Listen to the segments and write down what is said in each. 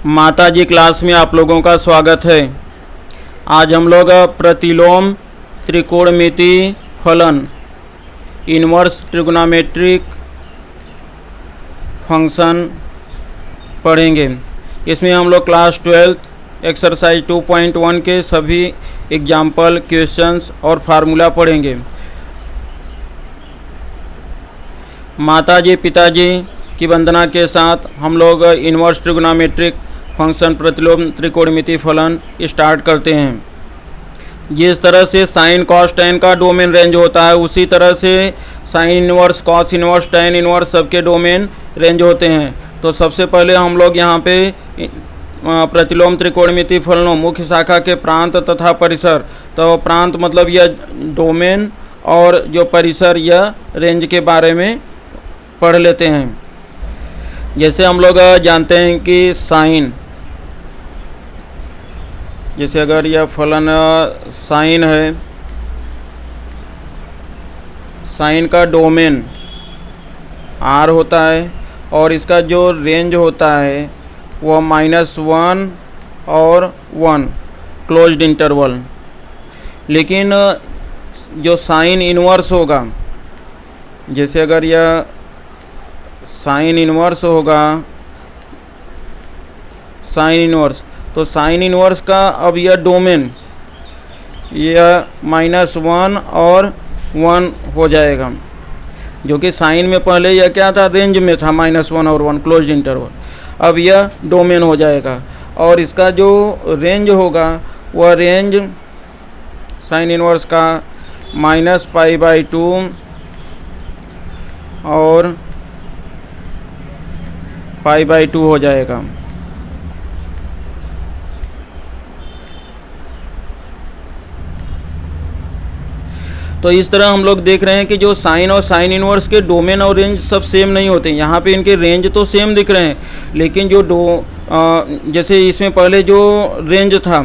माताजी क्लास में आप लोगों का स्वागत है। आज हम लोग प्रतिलोम त्रिकोणमिति फलन इनवर्स ट्रिग्नोमेट्रिक फंक्शन पढ़ेंगे। इसमें हम लोग क्लास 12 एक्सरसाइज 2.1 के सभी एग्जाम्पल क्वेश्चंस और फार्मूला पढ़ेंगे। माताजी पिताजी की वंदना के साथ हम लोग इनवर्स ट्रिग्नोमेट्रिक फंक्शन प्रतिलोम त्रिकोणमिति फलन स्टार्ट करते हैं। जिस तरह से साइन कॉस टैन का डोमेन रेंज होता है, उसी तरह से sine inverse cos inverse tan inverse सबके डोमेन रेंज होते हैं। तो सबसे पहले हम लोग यहाँ पे प्रतिलोम त्रिकोणमिति फलनों मुख्य शाखा के प्रांत तथा परिसर, तो प्रांत मतलब यह डोमेन और जो परिसर यह रेंज के बारे में पढ़ लेते हैं। जैसे हम लोग जानते हैं कि साइन, जैसे अगर यह फलन साइन है, साइन का डोमेन R होता है और इसका जो रेंज होता है वह -1 और 1 क्लोज्ड इंटरवल। लेकिन जो साइन इनवर्स होगा, जैसे अगर यह साइन इनवर्स होगा, साइन इनवर्स, तो साइन इनवर्स का अब यह डोमेन यह -1 और 1 हो जाएगा, जो कि साइन में पहले यह क्या था, रेंज में था -1 और 1 क्लोज्ड इंटरवल। अब यह डोमेन हो जाएगा और इसका जो रेंज होगा वह रेंज साइन इनवर्स का -π/2 और π/2 हो जाएगा। तो इस तरह हम लोग देख रहे हैं कि जो साइन और साइन इनवर्स के डोमेन और रेंज सब सेम नहीं होते। यहाँ पे इनके रेंज तो सेम दिख रहे हैं, लेकिन जो जैसे इसमें पहले जो रेंज था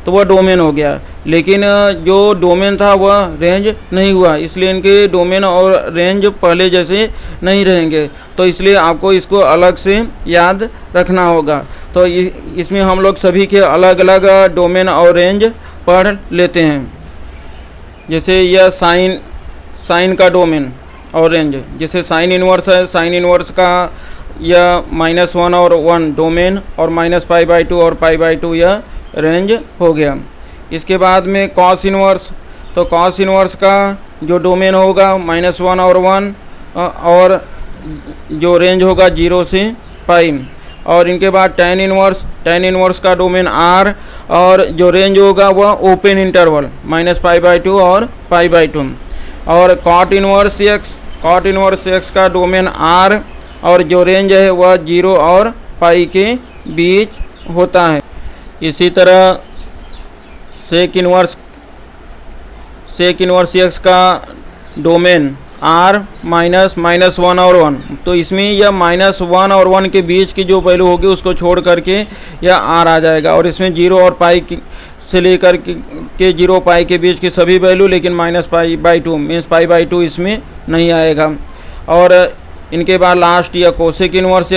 तो वह डोमेन हो गया, लेकिन जो डोमेन था वह रेंज नहीं हुआ, इसलिए इनके डोमेन और रेंज पहले जैसे नहीं रहेंगे। तो इसलिए आपको इसको अलग से याद रखना होगा। तो इसमें हम लोग सभी के अलग अलग डोमेन और रेंज पढ़ लेते हैं। जैसे यह साइन का डोमेन और रेंज, जैसे साइन इनवर्स है, साइन इनवर्स का यह -1 और 1 डोमेन और -π/2 और π/2 यह रेंज हो गया। इसके बाद में कॉस इनवर्स, तो कॉस इनवर्स का जो डोमेन होगा -1 और 1 और जो रेंज होगा 0 से π। और इनके बाद टैन इनवर्स का डोमेन R और जो रेंज होगा वह ओपन इंटरवल -π/2 और π/2। और कॉट इनवर्स x का डोमेन R और जो रेंज है वह 0 और π के बीच होता है। इसी तरह सेक इनवर्स x का डोमेन R -1 और 1, तो इसमें यह -1 और 1 के बीच की जो वैल्यू होगी उसको छोड़ करके यह R आ जाएगा। और इसमें 0 और π से लेकर के 0 π के बीच की सभी वैल्यू, लेकिन -π/2 मीन्स π/2 इसमें नहीं आएगा। और इनके बाद लास्ट यह कोसेक इनवर्स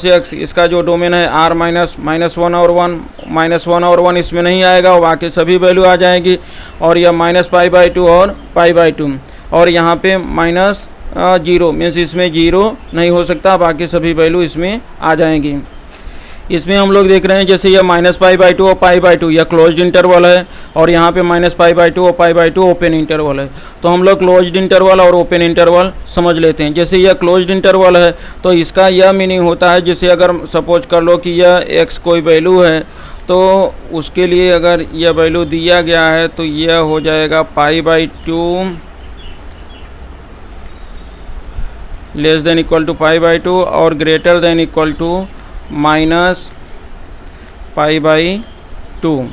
x, इसका जो डोमेन है R -1 और 1 इसमें नहीं आएगा, बाकी सभी वैल्यू आ जाएगी। और यह -π/2 और π/2, और यहाँ पे -0 मीन्स इसमें 0 नहीं हो सकता, बाकी सभी वैल्यू इसमें आ जाएंगी। इसमें हम लोग देख रहे हैं जैसे यह -π/2 और π/2 यह क्लोज्ड इंटरवल है, और यहाँ पे -π/2 और π/2 ओपन इंटरवल है। तो हम लोग क्लोज्ड इंटरवल और ओपन इंटरवल समझ लेते हैं। जैसे यह क्लोज्ड इंटरवल है तो इसका यह मीनिंग होता है, जैसे अगर सपोज कर लो कि यह x कोई वैल्यू है, तो उसके लिए अगर यह वैल्यू दिया गया है तो यह हो जाएगा π/2 < π/2 और greater than equal to -π/2।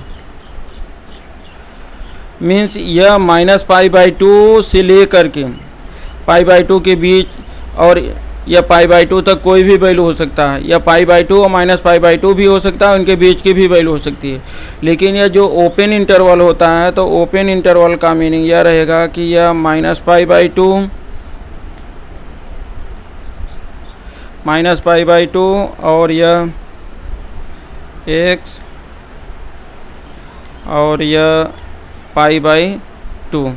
Means यह -π/2 से लेकर के π/2 के बीच, और यह π/2 तक कोई भी वैल्यू हो सकता है, या π/2 और -π/2 भी हो सकता है, उनके बीच की भी वैल्यू हो सकती है। लेकिन यह जो ओपन इंटरवल होता है, तो ओपन इंटरवल का मीनिंग यह रहेगा कि यह -π/2 -π/2 और यह x और यह π/2,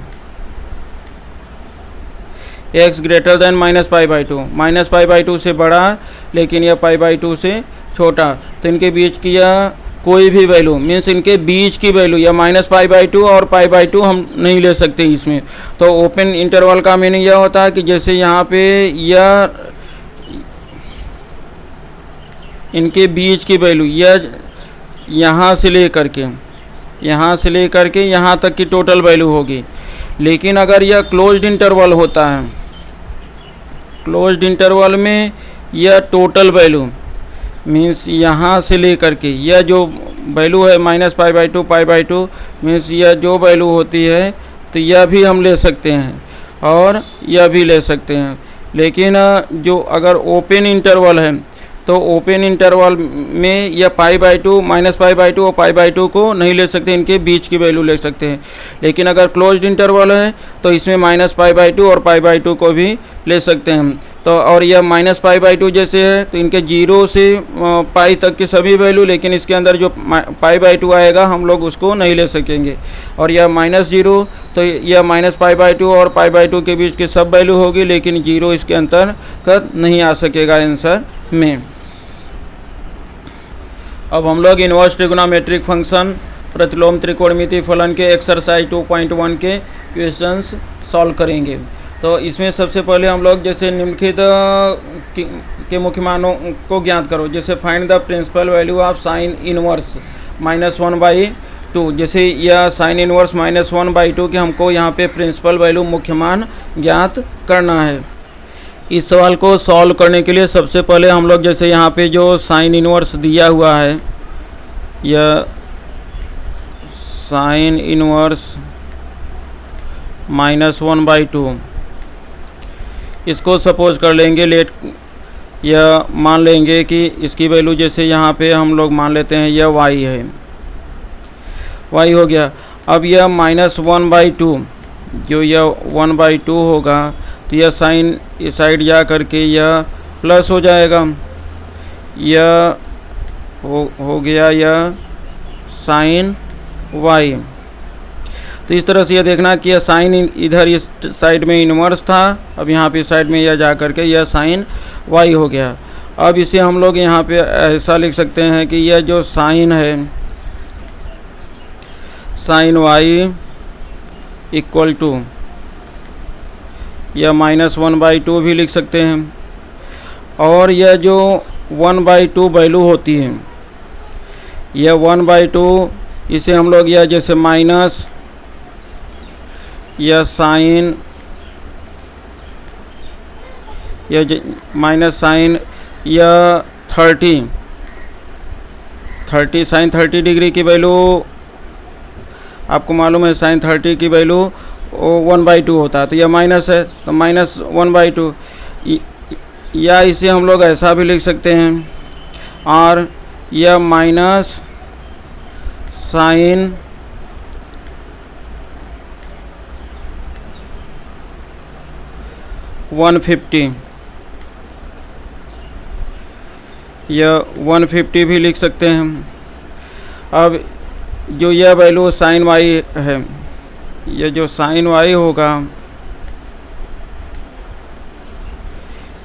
x ग्रेटर देन -π/2, -π/2 से बड़ा लेकिन यह π/2 से छोटा, तो इनके बीच की यह कोई भी वैल्यू मीन्स इनके बीच की वैल्यू या -π/2 और π/2 हम नहीं ले सकते इसमें। तो ओपन इंटरवल का मीनिंग यह होता है कि जैसे यहाँ पे यह इनके बीच की वैल्यू यह यहाँ से लेकर के यहाँ तक की टोटल वैल्यू होगी। लेकिन अगर यह क्लोज्ड इंटरवल होता है, क्लोज्ड इंटरवल में यह टोटल वैल्यू मीन्स यहाँ से लेकर के यह जो वैल्यू है -π/2 π/2 मीन्स यह जो वैल्यू होती है तो यह भी हम ले सकते हैं और यह भी ले सकते हैं। लेकिन जो अगर ओपन इंटरवल है तो ओपन इंटरवल में यह π/2 -π/2 और π/2 को नहीं ले सकते, इनके बीच की वैल्यू ले सकते हैं। लेकिन अगर क्लोज्ड इंटरवल है तो इसमें -π/2 और π/2 को भी ले सकते हैं। तो और यह -π/2 जैसे है तो इनके 0 से पाई तक की सभी वैल्यू, लेकिन इसके अंदर जो π/2 आएगा हम लोग उसको नहीं ले सकेंगे। और यह -0 तो यह -π/2 और π/2 के बीच की सब वैल्यू होगी, लेकिन 0 इसके अंतर्गत नहीं आ सकेगा आंसर में। अब हम लोग इन्वर्स ट्रिगोनोमेट्रिक फंक्शन प्रतिलोम त्रिकोणमितीय फलन के एक्सरसाइज 2.1 के क्वेश्चंस सॉल्व करेंगे। तो इसमें सबसे पहले हम लोग जैसे निम्नलिखित के मुख्य मानों को ज्ञात करो। जैसे find the principal value of sine inverse -1/2। जैसे यह साइन इनवर्स -1/2 के हमको यहाँ पे प्रिंसिपल वैल्यू मुख्य मान ज्ञात करना है। इस सवाल को सॉल्व करने के लिए सबसे पहले हम लोग जैसे यहाँ पे जो साइन इनवर्स दिया हुआ है, यह साइन इनवर्स -1/2 इसको सपोज कर लेंगे यह मान लेंगे कि इसकी वैल्यू जैसे यहाँ पे हम लोग मान लेते हैं यह y है, y हो गया। अब यह -1/2 जो यह 1/2 होगा तो यह साइन इस साइड जा करके यह प्लस हो जाएगा, यह हो गया यह साइन y। तो इस तरह से यह देखना कि यह साइन इधर इस साइड में इन्वर्स था, अब यहाँ पे साइड में यह जा करके यह साइन y हो गया। अब इसे हम लोग यहाँ पे ऐसा लिख सकते हैं कि यह जो साइन है साइन y इक्वल टू यह -1/2 भी लिख सकते हैं। और यह जो 1/2 वैल्यू होती है, यह 1/2 इसे हम लोग यह जैसे माइनस यह साइन यह माइनस साइन यह 30 साइन 30 डिग्री की वैल्यू आपको मालूम है, साइन 30 की वैल्यू 1/2 होता है, तो यह माइनस है तो -1/2। या इसे हम लोग ऐसा भी लिख सकते हैं और यह माइनस साइन 150, यह 150 भी लिख सकते हैं। अब जो यह वैल्यू साइन y है, यह जो साइन y होगा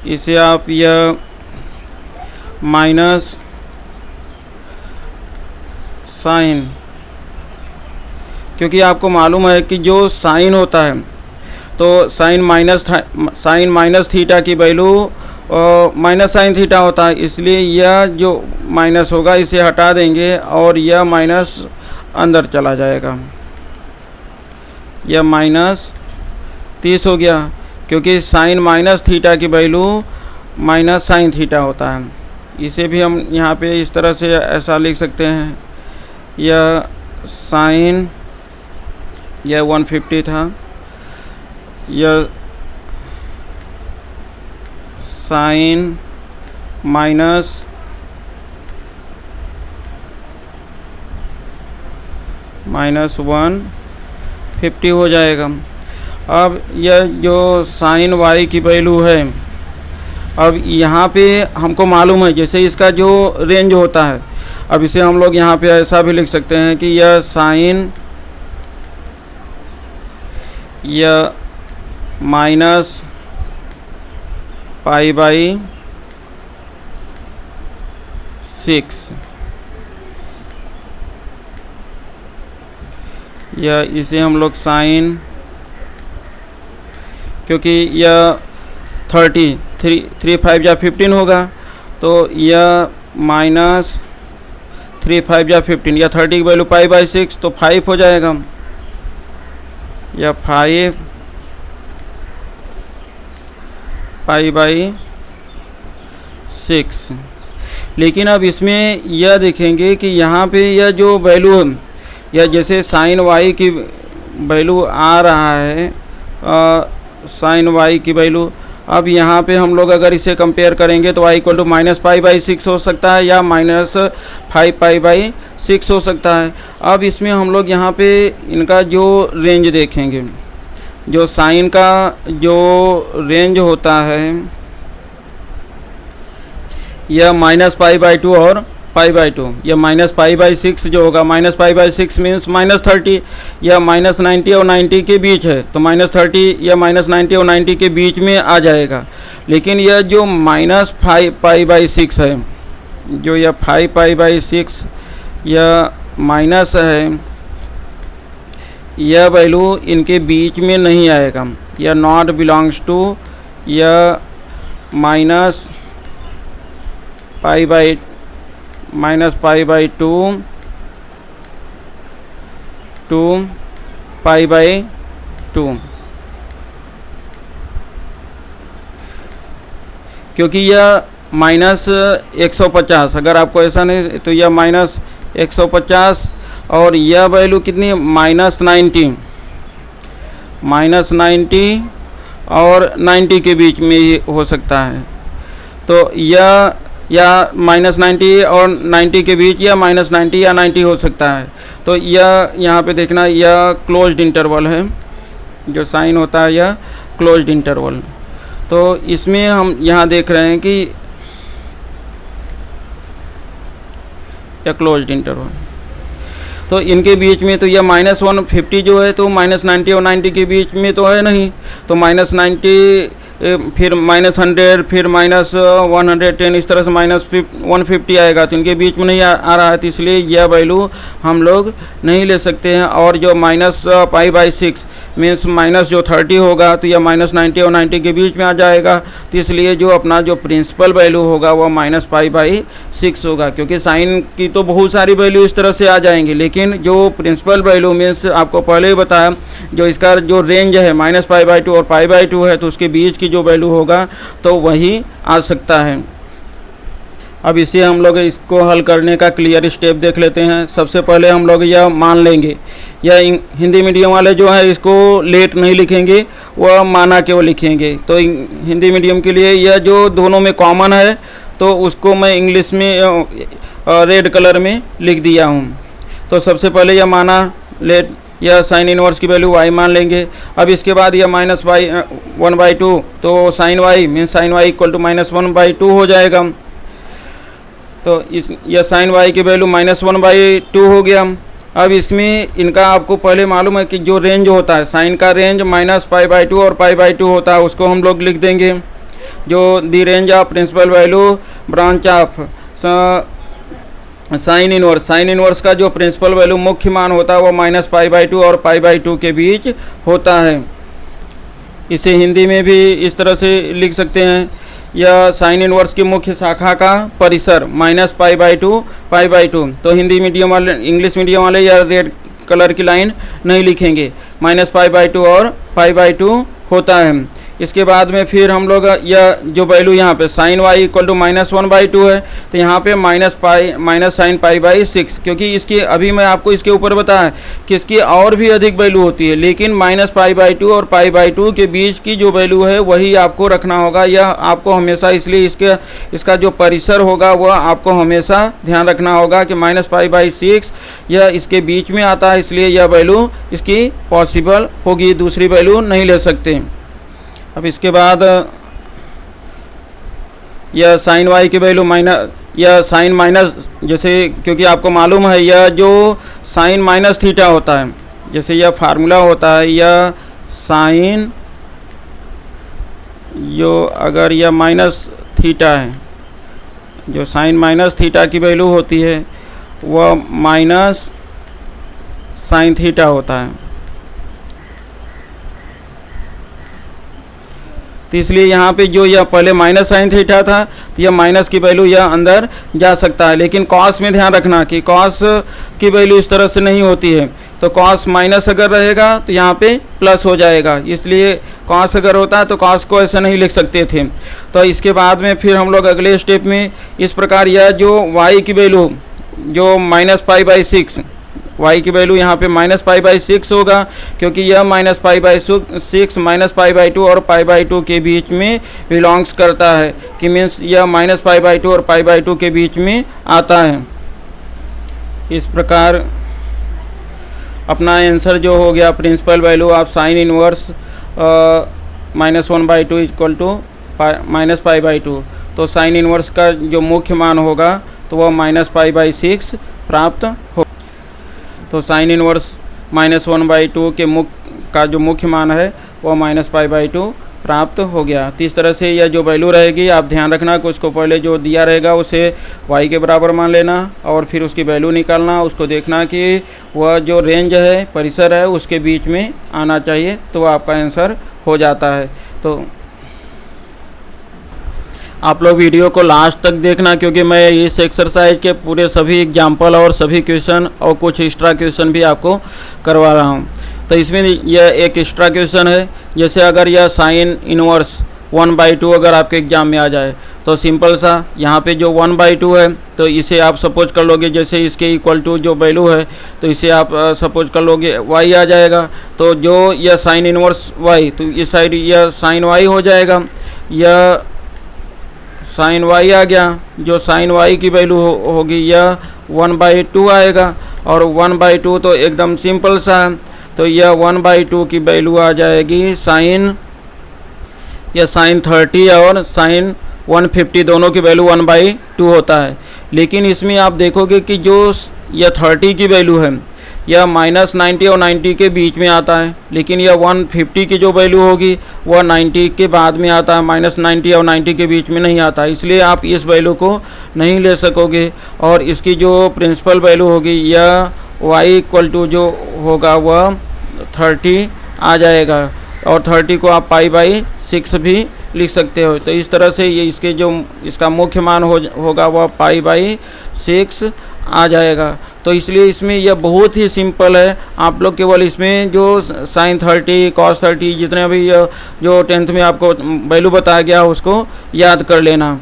इसे आप यह माइनस साइन, क्योंकि आपको मालूम है कि जो साइन होता है तो साइन माइनस थीटा की वैल्यू माइनस साइन थीटा होता है, इसलिए यह जो माइनस होगा इसे हटा देंगे और यह माइनस अंदर चला जाएगा, यह -30 हो गया, क्योंकि साइन माइनस थीटा की वैल्यू माइनस साइन थीटा होता है। इसे भी हम यहाँ पे इस तरह से ऐसा लिख सकते हैं, यह साइन यह 150 था, यह साइन माइनस -150 हो जाएगा। अब यह जो साइन y की वैल्यू है, अब यहाँ पे हमको मालूम है जैसे इसका जो रेंज होता है, अब इसे हम लोग यहाँ पे ऐसा भी लिख सकते हैं कि यह साइन या माइनस पाई बाई 6 या इसे हम लोग साइन, क्योंकि यह 3 5 या 15 होगा, तो यह माइनस 3 5 या 15 या 30 की वैल्यू पाई बाई 6 तो 5 हो जाएगा, या 5 पाई बाई 6। लेकिन अब इसमें यह देखेंगे कि यहाँ पे यह जो वैल्यू या जैसे साइन वाई की वैल्यू आ रहा है, साइन वाई की वैल्यू, अब यहाँ पे हम लोग अगर इसे कंपेयर करेंगे तो y equal to minus pi by 6 हो सकता है या माइनस 5 पाई बाई 6 हो सकता है। अब इसमें हम लोग यहाँ पे इनका जो रेंज देखेंगे, जो साइन का जो रेंज होता है यह माइनस पाई बाई 2 और पाई बाई 2, या माइनस पाई बाई 6 जो होगा, minus pi by 6 means minus 30 या माइनस 90 और 90 के बीच है, तो माइनस 30 या माइनस 90 और 90 के बीच में आ जाएगा। लेकिन यह जो माइनस 5 पाई बाई 6 है, जो यह 5 पाई बाई 6 यह माइनस है, यह वैल्यू इनके बीच में नहीं आएगा, यह नॉट बिलोंग्स टू यह minus pi by minus pi by 2 to pi by 2, क्योंकि यह माइनस 150, अगर आपको ऐसा नहीं तो यह माइनस 150 और यह वैल्यू कितनी माइनस 90 और 90 के बीच में ही हो सकता है। तो यह या माइनस 90 और 90 के बीच या माइनस 90 या 90 हो सकता है। तो यह यहाँ पे देखना, यह क्लोज्ड इंटरवल है, जो साइन होता है यह क्लोज्ड इंटरवल। तो इसमें हम यहाँ देख रहे हैं कि यह क्लोज्ड इंटरवल, तो इनके बीच में तो यह माइनस 150 जो है तो माइनस 90 और 90 के बीच में तो है नहीं, तो माइनस 90 फिर माइनस 100 फिर माइनस 110 इस तरह से माइनस 150 आएगा, तो इनके बीच में नहीं आ रहा है, तो इसलिए यह वैल्यू हम लोग नहीं ले सकते हैं। और जो minus pi by 6 means minus जो 30 होगा तो यह माइनस 90 और 90 के बीच में आ जाएगा, तो इसलिए जो अपना जो प्रिंसिपल वैल्यू होगा वह माइनस पाई बाई 6 होगा। क्योंकि साइन की तो बहुत सारी वैल्यू इस तरह से आ जाएंगी, लेकिन जो प्रिंसिपल वैल्यू मीन्स आपको पहले ही बताया, जो इसका जो रेंज है माइनस पाई बाई 2 और पाई बाई 2 है, तो उसके बीच की जो वैल्यू होगा तो वही आ सकता है। अब इसे हम लोग इसको हल करने का क्लियर स्टेप देख लेते हैं। सबसे पहले हम लोग यह मान लेंगे, यह हिंदी मीडियम वाले जो है इसको लेट नहीं लिखेंगे, वह माना केवल लिखेंगे। तो हिंदी मीडियम के लिए यह जो दोनों में कॉमन है तो उसको मैं इंग्लिश में रेड कलर में लिख दिया हूँ। तो सबसे पहले यह माना लेट, यह साइन इनवर्स की वैल्यू y मान लेंगे। अब इसके बाद यह माइनस वाई 1/2, तो sine y means sine y equal to minus 1/2 हो जाएगा। तो यह साइन y की वैल्यू माइनस 1/2 हो गया। अब इसमें इनका आपको पहले मालूम है कि जो रेंज होता है साइन का रेंज माइनस पाई बाई 2 और पाई बाई 2 होता है, उसको हम लोग लिख देंगे जो the range of principal value branch of sine inverse का जो प्रिंसिपल वैल्यू मुख्य मान होता है वो माइनस पाई बाई 2 और पाई बाई 2 के बीच होता है। इसे हिंदी में भी इस तरह से लिख सकते हैं, यह साइन इनवर्स की मुख्य शाखा का परिसर minus pi by 2 pi by 2। तो हिंदी मीडियम वाले, इंग्लिश मीडियम वाले यह रेड कलर की लाइन नहीं लिखेंगे, माइनस पाई बाई 2 और पाई बाई 2 होता है। इसके बाद में फिर हम लोग यह जो वैल्यू यहाँ पे sine y equal to minus 1/2 है, तो यहाँ पे माइनस साइन पाई बाई 6, क्योंकि इसकी अभी मैं आपको इसके ऊपर बताया कि इसकी और भी अधिक वैल्यू होती है, लेकिन माइनस पाई बाई 2 और पाई बाई 2 के बीच की जो वैल्यू है वही आपको रखना होगा। यह आपको हमेशा, इसलिए इसका जो परिसर होगा वह आपको हमेशा ध्यान रखना होगा कि माइनस पाई बाई 6 यह इसके बीच में आता है, इसलिए यह वैल्यू इसकी पॉसिबल होगी, दूसरी वैल्यू नहीं ले सकते। अब इसके बाद यह साइन y की वैल्यू या साइन माइनस, जैसे क्योंकि आपको मालूम है यह जो साइन माइनस थीटा होता है, जैसे यह फार्मूला होता है, यह साइन, जो अगर यह माइनस थीटा है, जो साइन माइनस थीटा की वैल्यू होती है वह माइनस साइन थीटा होता है। तो इसलिए यहाँ पे जो यह पहले माइनस साइन थीटा था तो यह माइनस की वैल्यू यह अंदर जा सकता है, लेकिन कॉस में ध्यान रखना कि कॉस की वैल्यू इस तरह से नहीं होती है। तो कॉस माइनस अगर रहेगा तो यहाँ पे प्लस हो जाएगा, इसलिए कॉस अगर होता है तो कॉस को ऐसा नहीं लिख सकते थे। तो इसके बाद में फिर हम लोग अगले स्टेप में इस प्रकार यह जो y की वैल्यू जो -π/6, y की वैल्यू यहाँ पे -π/6 होगा, क्योंकि यह -π/6 -π/2 और π/2 के बीच में बिलोंग्स करता है, कि मीन्स यह -π/2 और π/2 के बीच में आता है। इस प्रकार अपना आंसर जो हो गया principal value of sine inverse -1/2 equal to -π/2। तो साइन इनवर्स का जो मुख्य मान होगा तो वह -π/6 प्राप्त हो। तो साइन इनवर्स -1/2 के का जो मुख्य मान है वह -π/2 प्राप्त हो गया। तो इस तरह से यह जो वैल्यू रहेगी आप ध्यान रखना कि उसको पहले जो दिया रहेगा उसे y के बराबर मान लेना और फिर उसकी वैल्यू निकालना, उसको देखना कि वह जो रेंज है, परिसर है, उसके बीच में आना चाहिए, तो वह आपका आंसर हो जाता है। तो आप लोग वीडियो को लास्ट तक देखना, क्योंकि मैं इस एक्सरसाइज के पूरे सभी एग्जाम्पल और सभी क्वेश्चन और कुछ एक्स्ट्रा क्वेश्चन भी आपको करवा रहा हूँ। तो इसमें यह एक एक्स्ट्रा क्वेश्चन है, जैसे अगर यह साइन इनवर्स 1/2 अगर आपके एग्जाम में आ जाए तो सिंपल सा यहाँ पे जो 1/2 है तो इसे आप सपोज कर लोगे, जैसे इसके इक्वल टू जो वैल्यू है तो इसे आप सपोज कर लोगे y आ जाएगा। तो जो यह साइन इनवर्स y, तो इस साइड यह साइन y हो जाएगा, यह साइन y आ गया, जो साइन y की वैल्यू होगी यह 1/2 आएगा, और 1/2 तो एकदम सिंपल सा है, तो यह 1/2 की वैल्यू आ जाएगी साइन, यह साइन 30 और साइन 150 दोनों की वैल्यू 1/2 होता है। लेकिन इसमें आप देखोगे कि जो यह 30 की वैल्यू है यह -90 और 90 के बीच में आता है, लेकिन यह 150 की जो वैल्यू होगी वह 90 के बाद में आता है, -90 और 90 के बीच में नहीं आता, इसलिए आप इस वैल्यू को नहीं ले सकोगे। और इसकी जो प्रिंसिपल वैल्यू होगी यह y इक्वल टू जो होगा वह 30 आ जाएगा, और 30 को आप π/6 भी लिख सकते हो। तो इस तरह से ये इसके जो इसका मुख्य मान होगा वह π/6 आ जाएगा। तो इसलिए इसमें यह बहुत ही सिंपल है, आप लोग केवल इसमें जो साइन 30 कॉस 30 जितने भी जो 10th में आपको वैल्यू बताया गया उसको याद कर लेना।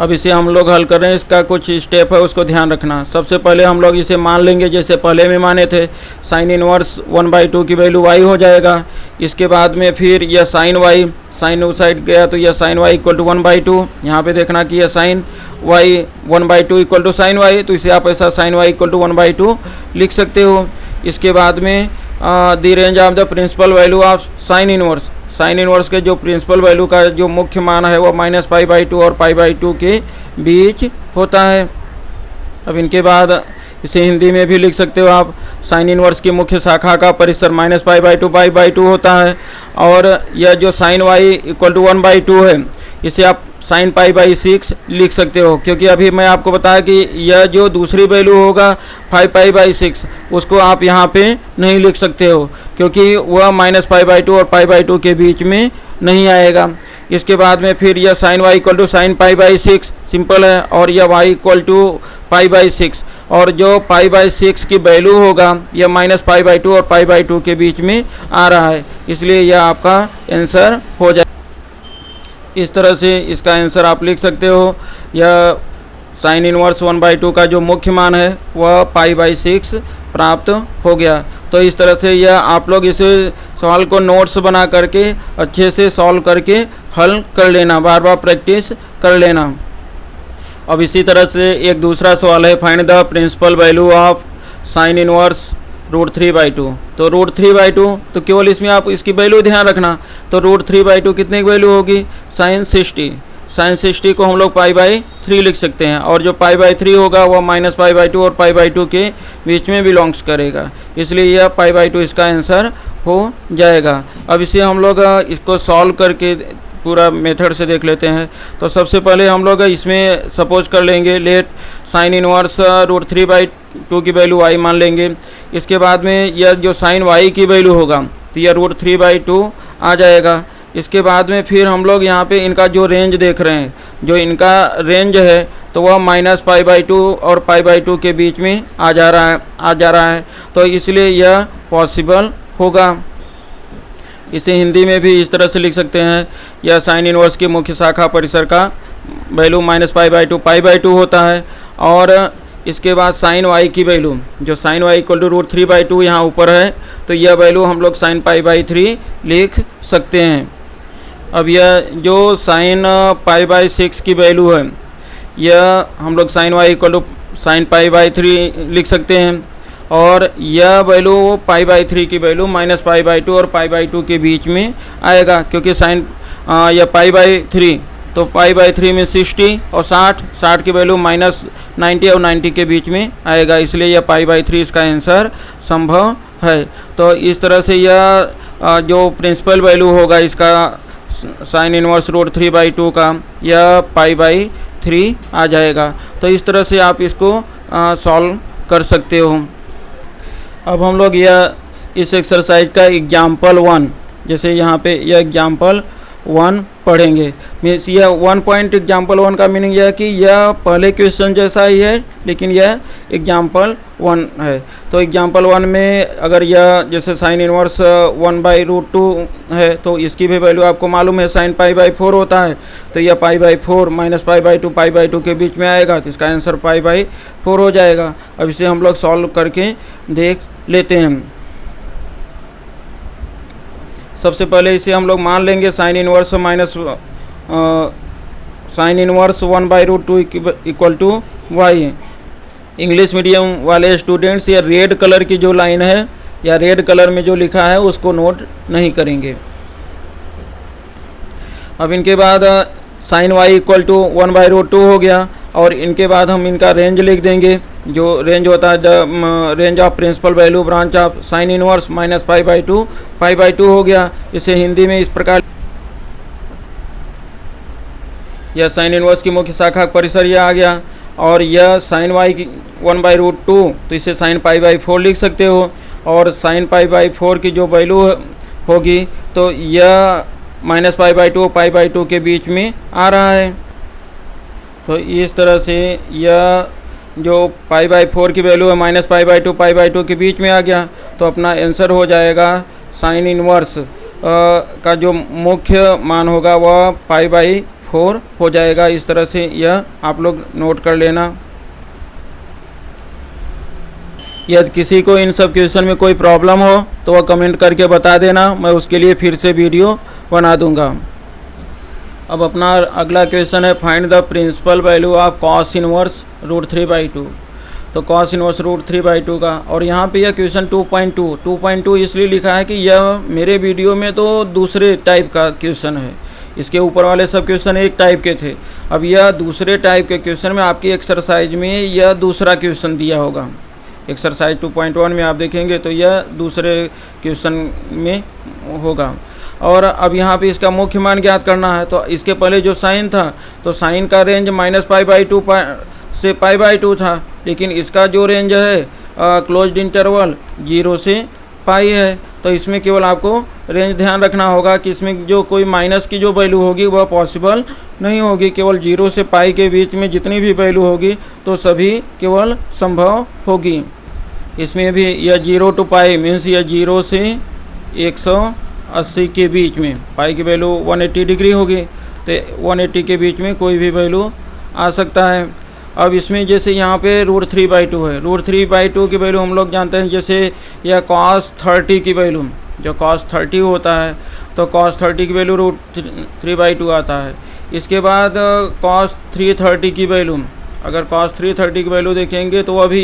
अब इसे हम लोग हल कर रहे हैं, इसका कुछ स्टेप है उसको ध्यान रखना। सबसे पहले हम लोग इसे मान लेंगे जैसे पहले में माने थे, साइन इनवर्स 1/2 की वैल्यू y हो जाएगा। इसके बाद में फिर यह साइन y, साइन उस साइड गया तो यह साइन y इक्वल टू 1/2, यहाँ पे देखना कि यह sine y 1/2 equal to sine y, तो इसे आप ऐसा साइन y इक्वल टू 1/2 लिख सकते हो। इसके बाद में the range of the principal value of sine inverse, sine inverse के जो प्रिंसिपल वैल्यू का जो मुख्य मान है वो -π/2 और π/2 के बीच होता है। अब इनके बाद इसे हिंदी में भी लिख सकते हो आप, साइन इनवर्स की मुख्य शाखा का परिसर -π/2 π/2 होता है, और यह जो साइन y इक्वल टू 1/2 है इसे आप साइन π/6 लिख सकते हो, क्योंकि अभी मैं आपको बताया कि यह जो दूसरी वैल्यू होगा 5π/6 उसको आप यहाँ पे नहीं लिख सकते हो, क्योंकि वह -π/2 और π/2 के बीच में नहीं आएगा। इसके बाद में फिर यह sine y equal to sine π/6 simple है, और यह y इक्वल टू π/6, और जो π/6 की वैल्यू होगा यह -π/2 और π/2 के बीच में आ रहा है, इसलिए यह आपका आंसर हो जाए। इस तरह से इसका आंसर आप लिख सकते हो। यह साइन इनवर्स 1/2 का जो मुख्य मान है वह π/6 प्राप्त हो गया। तो इस तरह से यह आप लोग इसे सवाल को नोट्स बना करके अच्छे से सॉल्व करके हल कर लेना, बार बार प्रैक्टिस कर लेना। अब इसी तरह से एक दूसरा सवाल है, find the principal value of sine inverse √3/2। तो √3/2 तो केवल इसमें आप इसकी वैल्यू ध्यान रखना, तो √3/2 कितने की वैल्यू होगी, साइन 60। साइन 60 को हम लोग π/3 लिख सकते हैं, और जो π/3 होगा वह -π/2 और π/2 के बीच में बिलोंग्स करेगा, इसलिए यह π/2 इसका आंसर हो जाएगा। अब इसे हम लोग इसको सॉल्व करके पूरा मेथड से देख लेते हैं। तो सबसे पहले हम लोग इसमें सपोज कर लेंगे लेट साइन इनवर्स √3/2 की वैल्यू y मान लेंगे। इसके बाद में यह जो साइन y की वैल्यू होगा तो यह √3/2 आ जाएगा। इसके बाद में फिर हम लोग यहाँ पे इनका जो रेंज देख रहे हैं, जो इनका रेंज है तो वह -π/2 और π/2 के बीच में आ जा रहा है, तो इसलिए यह पॉसिबल होगा। इसे हिंदी में भी इस तरह से लिख सकते हैं, यह साइन इनवर्स की मुख्य शाखा परिसर का वैल्यू -π/2 π/2 होता है, और इसके बाद साइन y की वैल्यू जो साइन y = √3/2 यहाँ ऊपर है, तो यह वैल्यू हम लोग साइन π/3 लिख सकते हैं। अब यह जो साइन π/6 की वैल्यू है, यह हम लोग साइन y = साइन π/3 लिख सकते हैं, और यह वैल्यू π/3 की वैल्यू -π/2 और π/2 के बीच में आएगा, क्योंकि साइन यह π/3 तो π/3 में 60 और 60 की वैल्यू -90 और 90 के बीच में आएगा, इसलिए यह π/3 इसका आंसर संभव है। तो इस तरह से यह जो प्रिंसिपल वैल्यू होगा इसका साइन इनवर्स √3/2 का, यह π/3 आ जाएगा। तो इस तरह से आप इसको सॉल्व कर सकते हो। अब हम लोग यह इस एक्सरसाइज का एग्जाम्पल 1, जैसे यहाँ पे यह एग्जाम्पल 1 पढ़ेंगे। मीन्स यह 1 पॉइंट एग्जाम्पल 1 का मीनिंग यह है कि यह पहले क्वेश्चन जैसा ही है, लेकिन यह एग्जाम्पल 1 है। तो एग्जाम्पल 1 में अगर यह जैसे साइन इनवर्स 1/√2 है, तो इसकी भी वैल्यू आपको मालूम है साइन π/4 होता है, तो यह π/4 -π/2 π/2 के बीच में आएगा, तो इसका आंसर π/4 हो जाएगा। अब इसे हम लोग सॉल्व करके देख लेते हैं। सबसे पहले इसे हम लोग मान लेंगे sign inverse sine inverse 1/√2 = y। English medium वाले स्टूडेंट्स या रेड कलर की जो लाइन है या रेड कलर में जो लिखा है उसको नोट नहीं करेंगे। अब इनके बाद साइन y = 1/√2 हो गया, और इनके बाद हम इनका रेंज लिख देंगे। जो रेंज होता है the range of principal value branch of sine inverse -π/2 π/2 हो गया। इसे हिंदी में इस प्रकार, यह साइन इनवर्स की मुख्य शाखा परिसर यह आ गया, और यह साइन y की 1/√2 तो इसे साइन π/4 लिख सकते हो, और साइन π/4 की जो वैल्यू होगी तो यह -π/2 π/2 के बीच में आ रहा है। तो इस तरह से यह जो π/4 की वैल्यू है -π/2 π/2 के बीच में आ गया, तो अपना आंसर हो जाएगा साइन इनवर्स का जो मुख्य मान होगा वह π/4 हो जाएगा। इस तरह से यह आप लोग नोट कर लेना। यदि किसी को इन सब क्वेश्चन में कोई प्रॉब्लम हो तो वह कमेंट करके बता देना, मैं उसके लिए फिर से वीडियो बना दूंगा। अब अपना अगला क्वेश्चन है find the principal value of cos inverse √3/2। तो कॉस इनवर्स √3/2 का, और यहाँ पे यह क्वेश्चन 2.2 इसलिए लिखा है कि यह मेरे वीडियो में तो दूसरे टाइप का क्वेश्चन है, इसके ऊपर वाले सब क्वेश्चन एक टाइप के थे। अब यह दूसरे टाइप के क्वेश्चन में आपकी एक्सरसाइज में यह दूसरा क्वेश्चन दिया होगा। एक्सरसाइज 2.1 में आप देखेंगे तो यह दूसरे क्वेश्चन में होगा। और अब यहाँ पे इसका मुख्य मान ज्ञात करना है। तो इसके पहले जो साइन था तो साइन का रेंज -π/2 से π/2 था, लेकिन इसका जो रेंज है क्लोज्ड इंटरवल 0 से π है। तो इसमें केवल आपको रेंज ध्यान रखना होगा कि इसमें जो कोई माइनस की जो वैल्यू होगी वह पॉसिबल नहीं होगी। केवल 0 से π के बीच में जितनी भी वैल्यू होगी तो सभी केवल संभव होगी। इसमें भी यह 0 to π मीन्स यह 0 से 180 के बीच में पाई की वैल्यू 180 डिग्री होगी, तो 180 के बीच में कोई भी वैल्यू आ सकता है। अब इसमें जैसे यहाँ पे √3/2 है, √3/2 की वैल्यू हम लोग जानते हैं। जैसे यह cos 30 की वैल्यू, जो cos 30 होता है तो cos 30 की वैल्यू √3/2 आता है। इसके बाद cos 330 की वैल्यू, अगर cos 330 की वैल्यू देखेंगे तो वह भी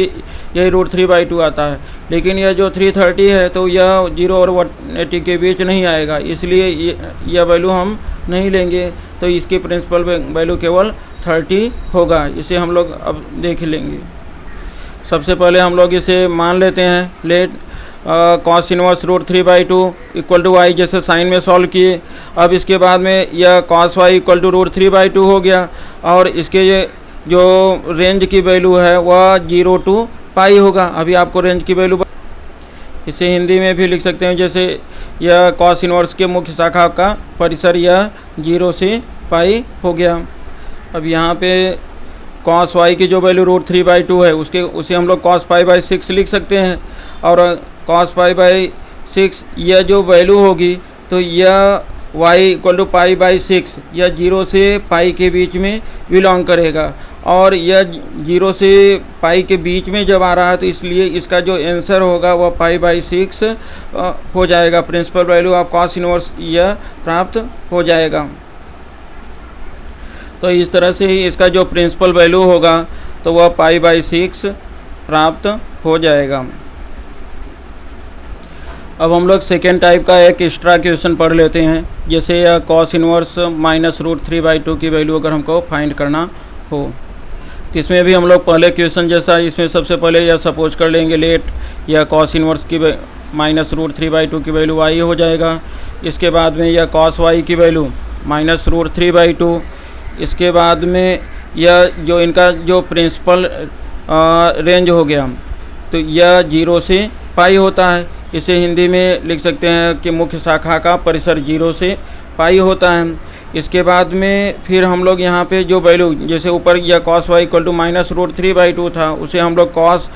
यही √3/2 आता है, लेकिन यह जो 330 है तो यह 0 और 180 के बीच नहीं आएगा, इसलिए यह वैल्यू हम नहीं लेंगे। तो तो इसकी प्रिंसिपल वैल्यू केवल 30 होगा। इसे हम लोग अब देख लेंगे। सबसे पहले हम लोग इसे मान लेते हैं, let cos inverse √3/2 equal to y, जैसे साइन में सॉल्व किए। अब इसके बाद में यह कॉस वाई इक्वल टू √3/2 हो गया, और इसके जो रेंज की वैल्यू है वह 0 to पाई होगा। अभी आपको रेंज की वैल्यू, इसे हिंदी में भी लिख सकते हैं, जैसे यह कॉस इनवर्स के मुख्य शाखा का परिसर यह 0 से पाई हो गया। अब यहाँ पे कॉस वाई की जो वैल्यू √3/2 है उसे हम लोग कॉस π/6 लिख सकते हैं, और कॉस π/6 यह जो वैल्यू होगी तो यह y इक्वल टू π/6 यह 0 से पाई के बीच में बिलोंग करेगा, और यह 0 से पाई के बीच में जब आ रहा है तो इसलिए इसका जो आंसर होगा वह π/6 हो जाएगा। Principal value of cos inverse यह प्राप्त हो जाएगा। तो इस तरह से ही इसका जो प्रिंसिपल वैल्यू होगा तो वह π/6 प्राप्त हो जाएगा। अब हम लोग सेकेंड टाइप का एक एक्स्ट्रा क्वेश्चन पढ़ लेते हैं, जैसे यह कॉस इनवर्स -√3/2 की वैल्यू अगर हमको फाइंड करना हो, तो इसमें भी हम लोग पहले क्वेश्चन जैसा इसमें सबसे पहले यह सपोज कर लेंगे, लेट यह कॉस इनवर्स की -√3/2 की वैल्यू y हो जाएगा। इसके बाद में यह कॉस y की वैल्यू -√3/2, इसके बाद में यह जो इनका जो प्रिंसिपल रेंज हो गया तो यह 0 से पाई होता है। इसे हिंदी में लिख सकते हैं कि मुख्य शाखा का परिसर 0 से पाई होता है। इसके बाद में फिर हम लोग यहाँ पे जो वैल्यू, जैसे ऊपर यह कॉस वाई इक्वल टू -√3/2 था, उसे हम लोग कॉस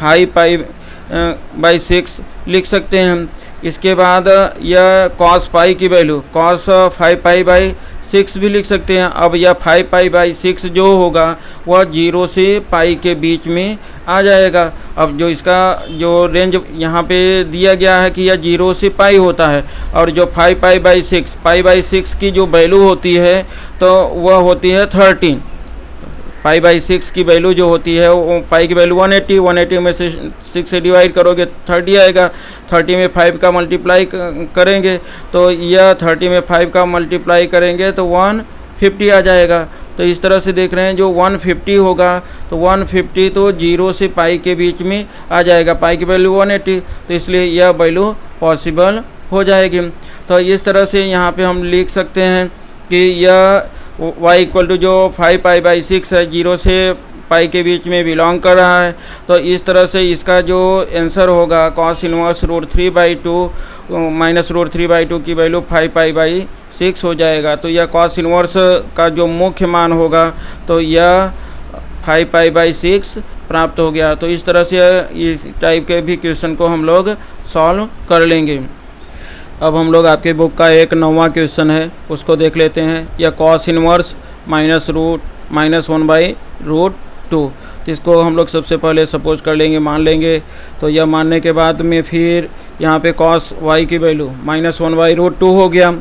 5π/6 लिख सकते हैं। इसके बाद यह कॉस पाई की वैल्यू कॉस 5π/6 भी लिख सकते हैं। अब यह 5π/6 जो होगा वह 0 से पाई के बीच में आ जाएगा। अब जो इसका जो रेंज यहाँ पे दिया गया है कि यह 0 से पाई होता है, और जो 5π/6 की जो वैल्यू होती है तो वह होती है 30। π/6 की वैल्यू जो होती है वो पाई की वैल्यू 180 में से 6 से डिवाइड करोगे 30 आएगा। 30 में 5 का मल्टीप्लाई करेंगे तो यह 30 में 5 का मल्टीप्लाई करेंगे तो 150 आ जाएगा। तो इस तरह से देख रहे हैं जो 150 होगा तो 150 तो 0 से पाई के बीच में आ जाएगा। पाई की वैल्यू 180, तो इसलिए यह वैल्यू पॉसिबल हो जाएगी। तो इस तरह से यहाँ पे हम लिख सकते हैं कि यह y इक्वल टू जो 5π/6 है 0 से पाई के बीच में बिलोंग कर रहा है। तो इस तरह से इसका जो आंसर होगा कॉस इनवर्स √3/2 -√3/2 की वैल्यू 5π/6 हो जाएगा। तो यह कॉस इनवर्स का जो मुख्य मान होगा तो यह 5π/6 प्राप्त हो गया। तो इस तरह से इस टाइप के भी क्वेश्चन को हम लोग सॉल्व कर लेंगे। अब हम लोग आपके बुक का एक 9वां क्वेश्चन है उसको देख लेते हैं। यह कॉस इनवर्स -1/√2, तो इसको हम लोग सबसे पहले सपोज कर लेंगे, मान लेंगे। तो यह मानने के बाद में फिर यहाँ पे कॉस y की वैल्यू -1/√2 हो गया।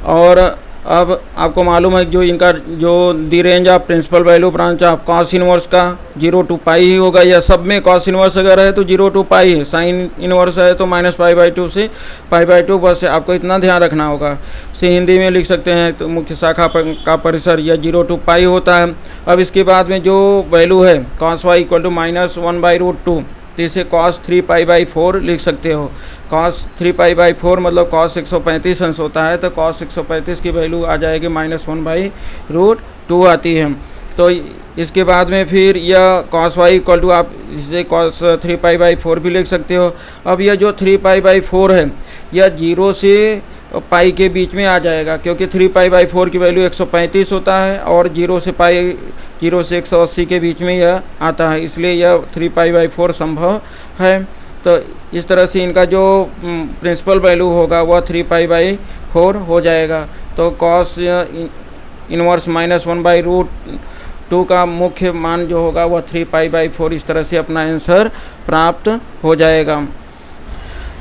और अब आपको मालूम है जो इनका जो the range of principal value branch of cos inverse का 0 to पाई ही होगा। यह सब में कॉस इनवर्स अगर है तो 0 to पाई है, साइन इनवर्स है तो -π/2 से π/2, बस आपको इतना ध्यान रखना होगा। इसे हिंदी में लिख सकते हैं तो मुख्य शाखा का परिसर यह 0 to पाई होता है। अब इसके बाद में जो वैल्यू है कॉस y इक्वल टू -1/√2, तो इसे कॉस 3π/4 लिख सकते हो। कॉस 3π/4 मतलब कॉस 135 अंश होता है, तो कॉस 135 की वैल्यू आ जाएगी -1/√2 आती है। तो इसके बाद में फिर यह कॉस y इक्वल टू आप इसे कॉस 3π/4 भी लिख सकते हो। अब यह जो 3π/4 है यह 0 से पाई के बीच में आ जाएगा, क्योंकि 3π/4 की वैल्यू 135 होता है और 0 से 180 के बीच में यह आता है, इसलिए यह 3π/4 संभव है। तो इस तरह से इनका जो प्रिंसिपल वैल्यू होगा वह 3π/4 हो जाएगा। तो कॉस इनवर्स -1/√2 का मुख्य मान जो होगा वह 3π/4 इस तरह से अपना आंसर प्राप्त हो जाएगा।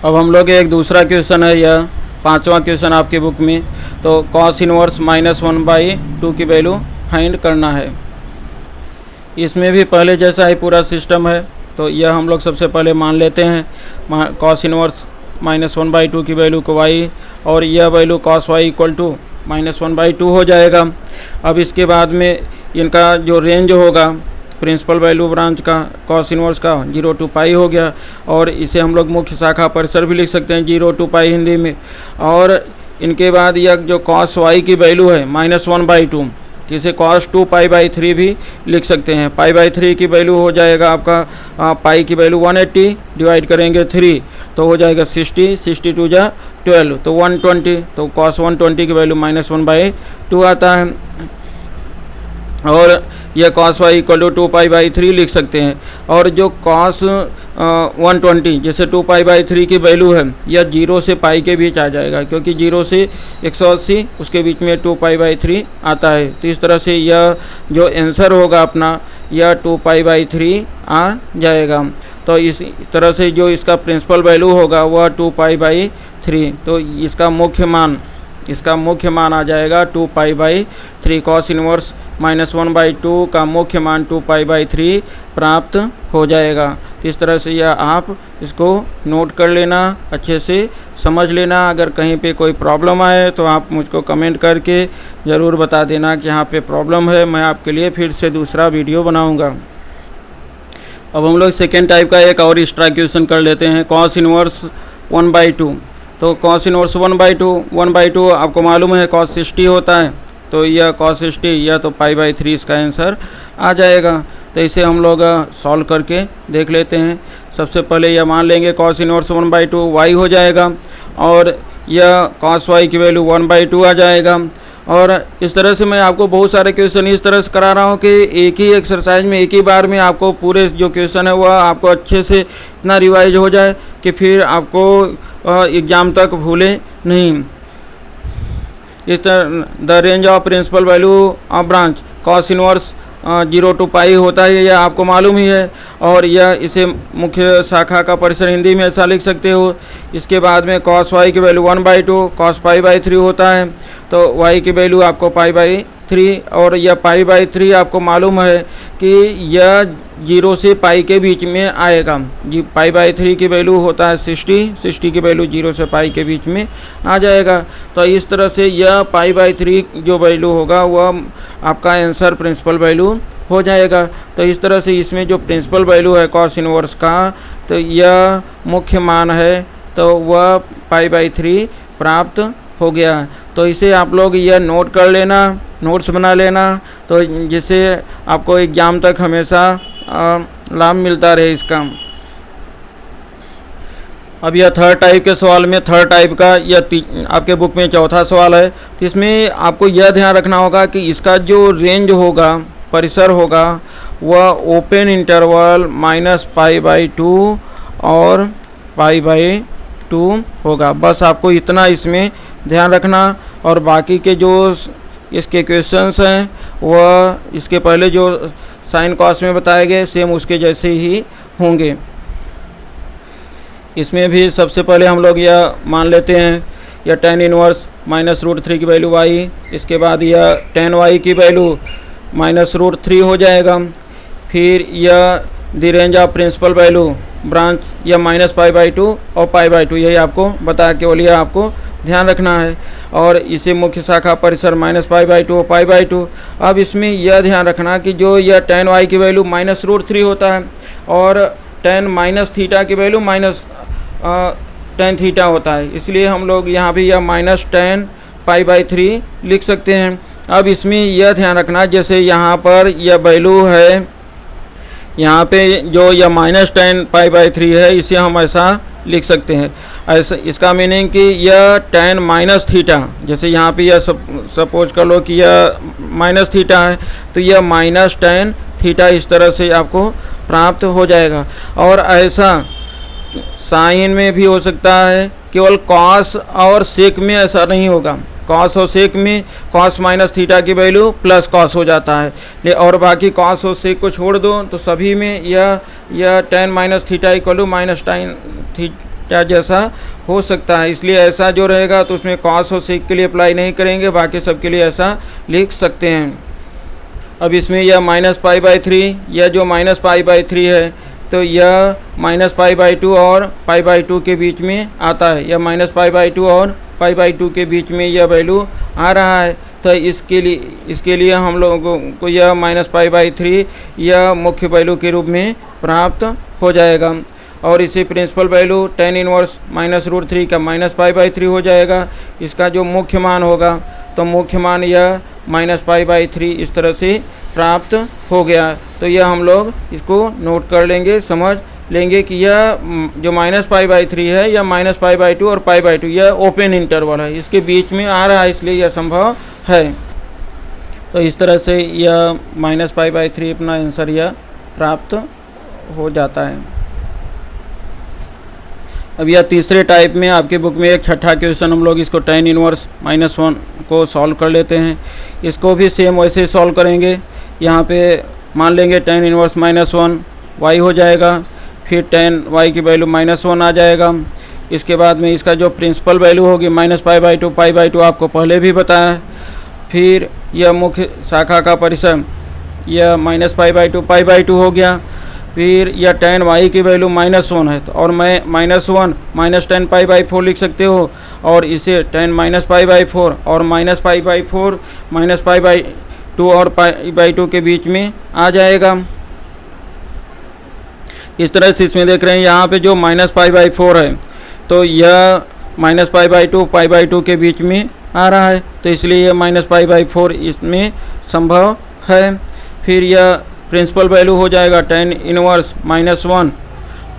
अब हम लोग एक दूसरा क्वेश्चन है, यह 5वां क्वेश्चन आपके बुक में। तो कॉस इनवर्स -1/2 की वैल्यू फाइंड करना है। इसमें भी पहले जैसा ही पूरा सिस्टम है, तो यह हम लोग सबसे पहले मान लेते हैं कॉस इनवर्स -1/2 की वैल्यू को y, और यह value cos y equal to -1/2 हो जाएगा। अब इसके बाद में इनका जो रेंज होगा प्रिंसिपल वैल्यू ब्रांच का कॉस इनवर्स का 0 to पाई हो गया, और इसे हम लोग मुख्य शाखा परिसर भी लिख सकते हैं 0 to पाई हिंदी में। और इनके बाद यह जो कॉस वाई की वैल्यू है -1/2, जिसे cos 2π/3 भी लिख सकते हैं। π/3 की वैल्यू हो जाएगा आपका पाई की वैल्यू 180 डिवाइड करेंगे 3 तो हो जाएगा 60, 62 जा 12 तो 120, तो cos 120 की वैल्यू -1/2 आता है। और यह cos y = 2π/3 लिख सकते हैं। और जो cos 120 जैसे 2π/3 की वैल्यू है यह 0 से पाई के बीच आ जाएगा, क्योंकि 0 से 180 उसके बीच में 2π/3 आता है। तो इस तरह से यह जो आंसर होगा अपना यह 2π/3 आ जाएगा। तो इस तरह से जो इसका प्रिंसिपल वैल्यू होगा वह 2π/3, तो इसका मुख्य मान आ जाएगा 2π/3। cos इनवर्स -1/2 का मुख्य मान 2π/3 प्राप्त हो जाएगा। तो इस तरह से यह आप इसको नोट कर लेना, अच्छे से समझ लेना। अगर कहीं पे कोई प्रॉब्लम आए तो आप मुझको कमेंट करके ज़रूर बता देना कि यहाँ पे प्रॉब्लम है, मैं आपके लिए फिर से दूसरा वीडियो बनाऊँगा। अब हम लोग सेकेंड टाइप का एक और एक्स्ट्रा क्वेश्चन कर लेते हैं, cos इनवर्स 1/2। तो cos इनवर्स 1/2 आपको मालूम है cos 60 होता है, तो यह cos 60 या तो π/3 इसका आंसर आ जाएगा। तो इसे हम लोग सॉल्व करके देख लेते हैं। सबसे पहले यह मान लेंगे cos इनवर्स 1/2 y हो जाएगा, और यह cos y की वैल्यू 1/2 आ जाएगा। और इस तरह से मैं आपको बहुत सारे क्वेश्चन इस तरह से करा रहा हूँ कि एक ही एक्सरसाइज में एक ही बार में आपको पूरे जो क्वेश्चन है वह आपको अच्छे से इतना रिवाइज हो जाए कि फिर आपको एग्ज़ाम तक भूले नहीं। इस तरह the range of principal value of branch cos inverse 0 to pi होता है, यह आपको मालूम ही है। और यह इसे मुख्य शाखा का परिसर हिंदी में ऐसा लिख सकते हो। इसके बाद में cos y की वैल्यू 1/2 cos π/3 होता है, तो y की वैल्यू आपको π/3, और यह π/3 आपको मालूम है कि यह 0 से पाई के बीच में आएगा। जी π/3 की वैल्यू होता है 60 की वैल्यू 0 से पाई के बीच में आ जाएगा। तो इस तरह से यह π/3 जो वैल्यू होगा वह आपका आंसर प्रिंसिपल वैल्यू हो जाएगा। तो इस तरह से इसमें जो प्रिंसिपल वैल्यू है cos इनवर्स का, तो यह मुख्य मान है, तो वह π/3 प्राप्त हो गया। तो इसे आप लोग यह नोट कर लेना, नोट्स बना लेना, तो जिससे आपको एग्ज़ाम तक हमेशा लाभ मिलता रहे इसका। अब यह थर्ड टाइप के सवाल में, थर्ड टाइप का यह आपके बुक में चौथा सवाल है। तो इसमें आपको यह ध्यान रखना होगा कि इसका जो रेंज होगा, परिसर होगा, वह ओपन इंटरवल -π/2 और π/2 होगा। बस आपको इतना इसमें ध्यान रखना, और बाकी के जो इसके क्वेश्चंस हैं वह इसके पहले जो साइन कॉस में बताए गए सेम उसके जैसे ही होंगे। इसमें भी सबसे पहले हम लोग यह मान लेते हैं यह tan इनवर्स -√3 की वैल्यू y, इसके बाद यह tan y की वैल्यू -√3 हो जाएगा। फिर यह the range of principal value branch यह -π/2 और π/2, यही आपको बता केवल यह आपको ध्यान रखना है। और इसे मुख्य शाखा परिसर -π/2 और π/2। अब इसमें यह ध्यान रखना कि जो यह tan y की वैल्यू -√3 होता है, और tan -θ की वैल्यू tan θ होता है, इसलिए हम लोग यहाँ भी यह -tan π/3 लिख सकते हैं। अब इसमें यह ध्यान रखना, जैसे यहाँ पर यह वैल्यू है, यहाँ पे जो यह -tan π/3 है, इसे हम ऐसा लिख सकते हैं। ऐसा इसका मीनिंग कि यह tan -θ, जैसे यहाँ पे यह सपोज कर लो कि यह -θ है, तो यह -tan θ इस तरह से आपको प्राप्त हो जाएगा। और ऐसा साइन में भी हो सकता है, केवल कॉस और सेक में ऐसा नहीं होगा। कॉस और सेक में कॉस -θ की वैल्यू प्लस कॉस हो जाता है, और बाकी कॉस और सेक को छोड़ दो तो सभी में यह tan -θ = -tan θ जैसा हो सकता है। इसलिए ऐसा जो रहेगा तो उसमें कॉस और सेक के लिए अप्लाई नहीं करेंगे, बाकी सब के लिए ऐसा लिख सकते हैं। अब इसमें यह -π/3, यह जो -π/3 है, तो यह -π/2 और π/2 के बीच में आता है। यह -π/2 और पाई बाई 2 के बीच में यह वैल्यू आ रहा है। तो इसके लिए हम लोगों को यह -π/3 यह मुख्य वैल्यू के रूप में प्राप्त हो जाएगा। और इसी प्रिंसिपल वैल्यू tan इनवर्स -√3 का -π/3 हो जाएगा। इसका जो मुख्य मान होगा तो मुख्य मान यह -π/3 इस तरह से प्राप्त हो गया। तो यह हम लोग इसको नोट कर लेंगे, समझ लेंगे कि यह जो -π/3 है यह -π/2 और π/2 यह ओपन इंटरवल है, इसके बीच में आ रहा है, इसलिए यह संभव है। तो इस तरह से यह -π/3 अपना आंसर यह प्राप्त हो जाता है। अब यह तीसरे टाइप में आपके बुक में एक छठा क्वेश्चन हम लोग इसको tan इनवर्स -1 को सॉल्व कर लेते हैं। इसको भी सेम वैसे सॉल्व करेंगे। यहाँ पे मान लेंगे tan इनवर्स -1 y हो जाएगा, फिर tan y की वैल्यू -1 आ जाएगा। इसके बाद में इसका जो प्रिंसिपल वैल्यू होगी -π/2 π/2 आपको पहले भी बताया। फिर यह मुख्य शाखा का परिसर यह -π/2 π/2 हो गया। फिर यह tan y की वैल्यू -1 है और मैं -1 -tan π/4 लिख सकते हो, और इसे tan -π/4 और -π/4 -π/2 और π/2 के बीच में आ जाएगा। इस तरह से इसमें देख रहे हैं यहाँ पे जो -π/4 है तो यह -π/2 π/2 के बीच में आ रहा है, तो इसलिए यह -π/4 इसमें संभव है। फिर यह प्रिंसिपल वैल्यू हो जाएगा tan इनवर्स -1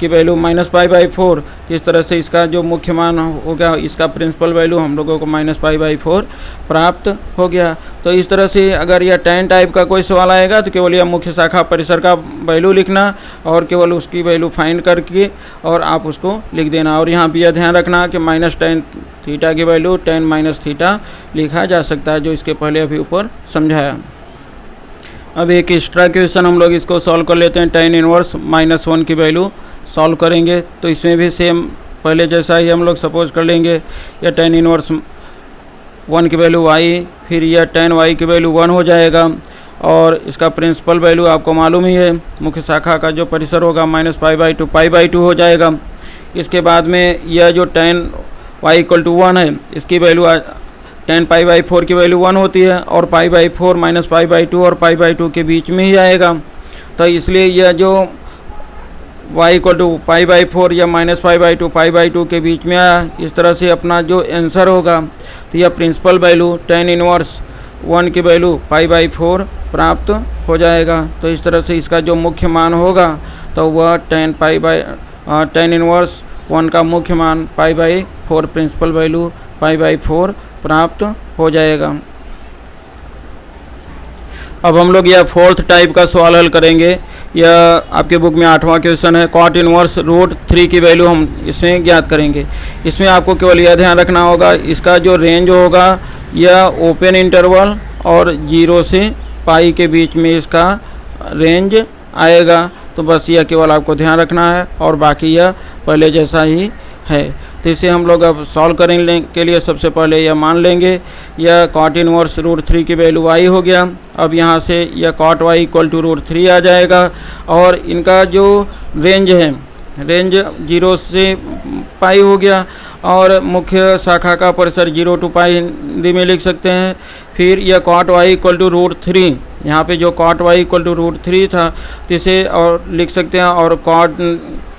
की वैल्यू -π/4। इस तरह से इसका जो मुख्य मान हो गया, इसका प्रिंसिपल वैल्यू हम लोगों को -π/4 प्राप्त हो गया। तो इस तरह से अगर यह tan टाइप का कोई सवाल आएगा तो केवल यह मुख्य शाखा परिसर का वैल्यू लिखना और केवल उसकी वैल्यू फाइंड करके और आप उसको लिख देना। और यहाँ भी यह ध्यान रखना कि -tan थीटा की वैल्यू tan -θ लिखा जा सकता है, जो इसके पहले अभी ऊपर समझाया। अब एक एक्स्ट्रा क्वेश्चन हम लोग इसको सॉल्व कर लेते हैं। tan इनवर्स -1 की वैल्यू सॉल्व करेंगे तो इसमें भी सेम पहले जैसा ही हम लोग सपोज कर लेंगे। यह tan इनवर्स 1 की वैल्यू y, फिर यह tan y की वैल्यू 1 हो जाएगा, और इसका प्रिंसिपल वैल्यू आपको मालूम ही है, मुख्य शाखा का जो परिसर होगा -π/2 π/2 हो जाएगा। इसके बाद में यह जो tan y = 1 है, इसकी वैल्यू tan π/4 की वैल्यू 1 होती है, और π/4 -π/2 और π/2 के बीच में ही आएगा। तो इसलिए यह जो y = π/4 या -π/2 π/2 के बीच में आया, इस तरह से अपना जो आंसर होगा तो यह प्रिंसिपल वैल्यू tan इनवर्स 1 की वैल्यू π/4 प्राप्त हो जाएगा। तो इस तरह से इसका जो मुख्य मान होगा तो वह tan इनवर्स 1 का मुख्य मान π/4 प्रिंसिपल वैल्यू π/4 प्राप्त हो जाएगा। अब हम लोग यह फोर्थ टाइप का सवाल हल करेंगे। यह आपके बुक में 8वां क्वेश्चन है। cot इनवर्स √3 की वैल्यू हम इसमें ज्ञात करेंगे। इसमें आपको केवल यह ध्यान रखना होगा, इसका जो रेंज होगा यह ओपन इंटरवल और 0 से पाई के बीच में इसका रेंज आएगा। तो बस यह केवल आपको ध्यान रखना है, और बाकी यह पहले जैसा ही है। तो इसे हम लोग अब सॉल्व करने के लिए सबसे पहले यह मान लेंगे, यह cot इनवर्स √3 की वैल्यू y हो गया। अब यहाँ से यह cot y = √3 आ जाएगा, और इनका जो रेंज है, रेंज 0 से पाई हो गया, और मुख्य शाखा का परिसर 0 to पाई हिंदी में लिख सकते हैं। फिर यह cot y = √3, यहाँ पे जो cot y = √3 था तो इसे और लिख सकते हैं, और cot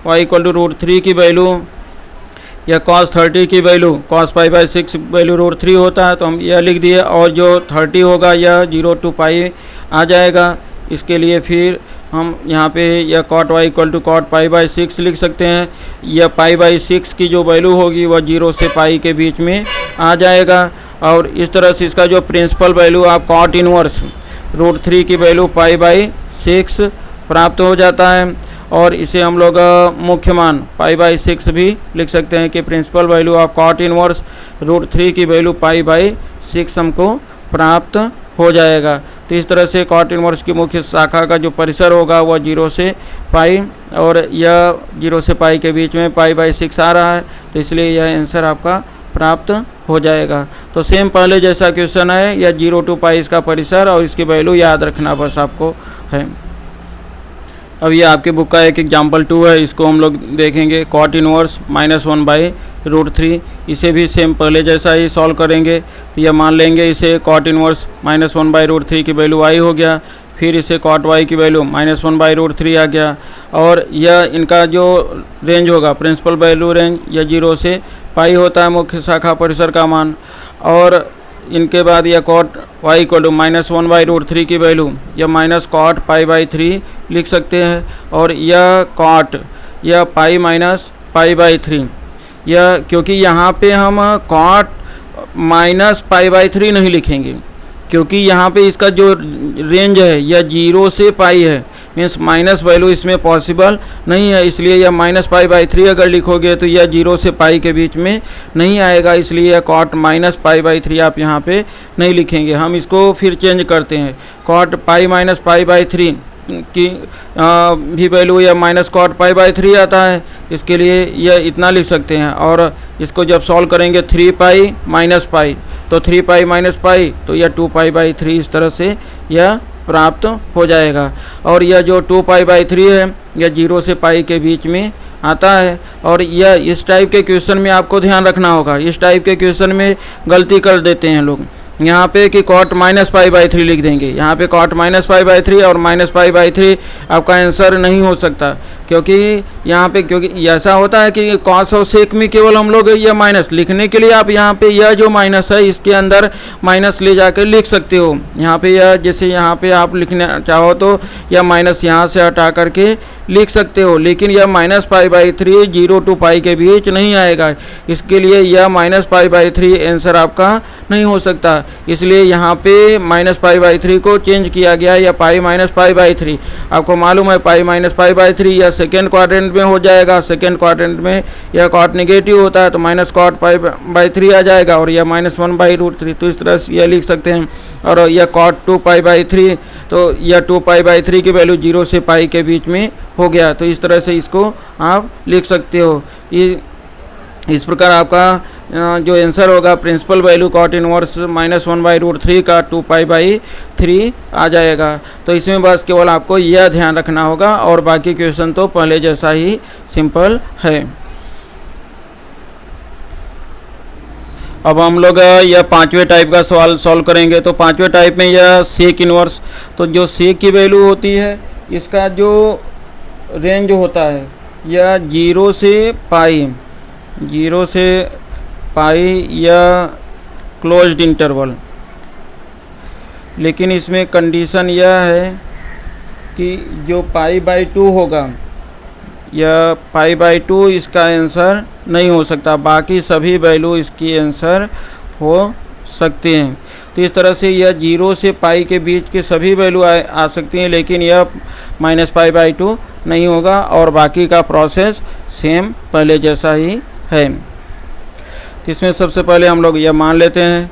y = √3 की वैल्यू या cos 30 की वैल्यू cos π/6 वैल्यू √3 होता है, तो हम यह लिख दिए, और जो 30 होगा यह 0 to पाई आ जाएगा। इसके लिए फिर हम यहाँ पे यह cot y = cot π/6 लिख सकते हैं। यह π/6 की जो वैल्यू होगी वह 0 से पाई के बीच में आ जाएगा, और इस तरह से इसका जो प्रिंसिपल वैल्यू आप cot इनवर्स √3 की वैल्यू π/6 प्राप्त हो जाता है। और इसे हम लोग मुख्य मान π/6 भी लिख सकते हैं कि principal value of cot inverse √3 की वैल्यू π/6 हमको प्राप्त हो जाएगा। तो इस तरह से cot इनवर्स की मुख्य शाखा का जो परिसर होगा वह 0 से पाई, और यह 0 से पाई के बीच में π/6 आ रहा है, तो इसलिए यह आंसर आपका प्राप्त हो जाएगा। तो सेम पहले जैसा क्वेश्चन है, यह 0 to पाई इसका परिसर और इसकी वैल्यू याद रखना बस आपको है। अब ये आपके बुक का एक एग्जाम्पल 2 है, इसको हम लोग देखेंगे। cot इनवर्स -1/2 √3, इसे भी सेम पहले जैसा ही सॉल्व करेंगे। तो यह मान लेंगे इसे कॉट इनवर्स -1/√3 की वैल्यू y हो गया, फिर इसे कॉट y की वैल्यू -1/√3 आ गया, और यह इनका जो रेंज होगा प्रिंसिपल वैल्यू रेंज, यह 0 से पाई होता है मुख्य शाखा परिसर का मान। और इनके बाद यह कॉट y इक्वल टू -1/√3 की वैल्यू या -cot π/3 लिख सकते हैं, और यह कॉट यह पाई माइनस π/3, यह क्योंकि यहाँ पे हम कॉट -π/3 नहीं लिखेंगे, क्योंकि यहाँ पे इसका जो रेंज है यह 0 से पाई है, मीन्स माइनस वैल्यू इसमें पॉसिबल नहीं है, इसलिए यह -π/3 अगर लिखोगे तो यह 0 से पाई के बीच में नहीं आएगा, इसलिए यह कॉट -π/3 आप यहाँ पे नहीं लिखेंगे। हम इसको फिर चेंज करते हैं, कॉट पाई माइनस π/3 की भी वैल्यू या -cot π/3 आता है, इसके लिए यह इतना लिख सकते हैं। और इसको जब सॉल्व करेंगे 3π - π, तो 3π - π तो यह 2π/3 इस तरह से यह प्राप्त हो जाएगा। और यह जो 2π/3 है यह 0 से पाई के बीच में आता है। और यह इस टाइप के क्वेश्चन में आपको ध्यान रखना होगा, इस टाइप के क्वेश्चन में गलती कर देते हैं लोग, यहाँ पे कि cot -π/3 लिख देंगे, यहाँ पे cot -π/3 और -π/3 आपका आंसर नहीं हो सकता, क्योंकि यहाँ पे क्योंकि ऐसा होता है कि cos और sec में केवल हम लोग यह माइनस लिखने के लिए आप यहाँ पे यह जो माइनस है इसके अंदर माइनस ले जाकर लिख सकते हो। यहाँ पे यह जैसे यहाँ पे आप लिखना चाहो तो यह माइनस यहाँ से हटा करके लिख सकते हो, लेकिन यह -π/3 0 to पाई के बीच नहीं आएगा, इसके लिए यह -π/3 आंसर आपका नहीं हो सकता, इसलिए यहाँ पे -π/3 को चेंज किया गया या पाई -π/3। आपको मालूम है पाई -π/3 या सेकेंड क्वाड्रेंट में हो जाएगा, सेकेंड क्वाड्रेंट में यह कॉट नेगेटिव होता है तो -cot π/3 आ जाएगा, और यह -1/√3, तो इस तरह से यह लिख सकते हैं। और यह cot 2π/3, तो यह 2π/3 की वैल्यू 0 से पाई के बीच में हो गया, तो इस तरह से इसको आप लिख सकते हो। इस प्रकार आपका जो आंसर होगा प्रिंसिपल वैल्यू कॉट इनवर्स -1/√3 का 2π/3 आ जाएगा। तो इसमें बस केवल आपको यह ध्यान रखना होगा, और बाकी क्वेश्चन तो पहले जैसा ही सिंपल है। अब हम लोग यह 5वें टाइप का सवाल सॉल्व करेंगे। तो 5वें टाइप में यह सेक इनवर्स, तो जो सेक की वैल्यू होती है इसका जो रेंज होता है यह 0 से पाई, 0 से पाई या क्लोज्ड इंटरवल, लेकिन इसमें कंडीशन यह है कि जो π/2 होगा यह π/2 इसका आंसर नहीं हो सकता, बाकी सभी वैल्यू इसकी आंसर हो सकते हैं। तो इस तरह से यह 0 से पाई के बीच के सभी वैल्यू आ सकती हैं, लेकिन यह -π/2 नहीं होगा, और बाकी का प्रोसेस सेम पहले जैसा ही है। तो इसमें सबसे पहले हम लोग यह मान लेते हैं।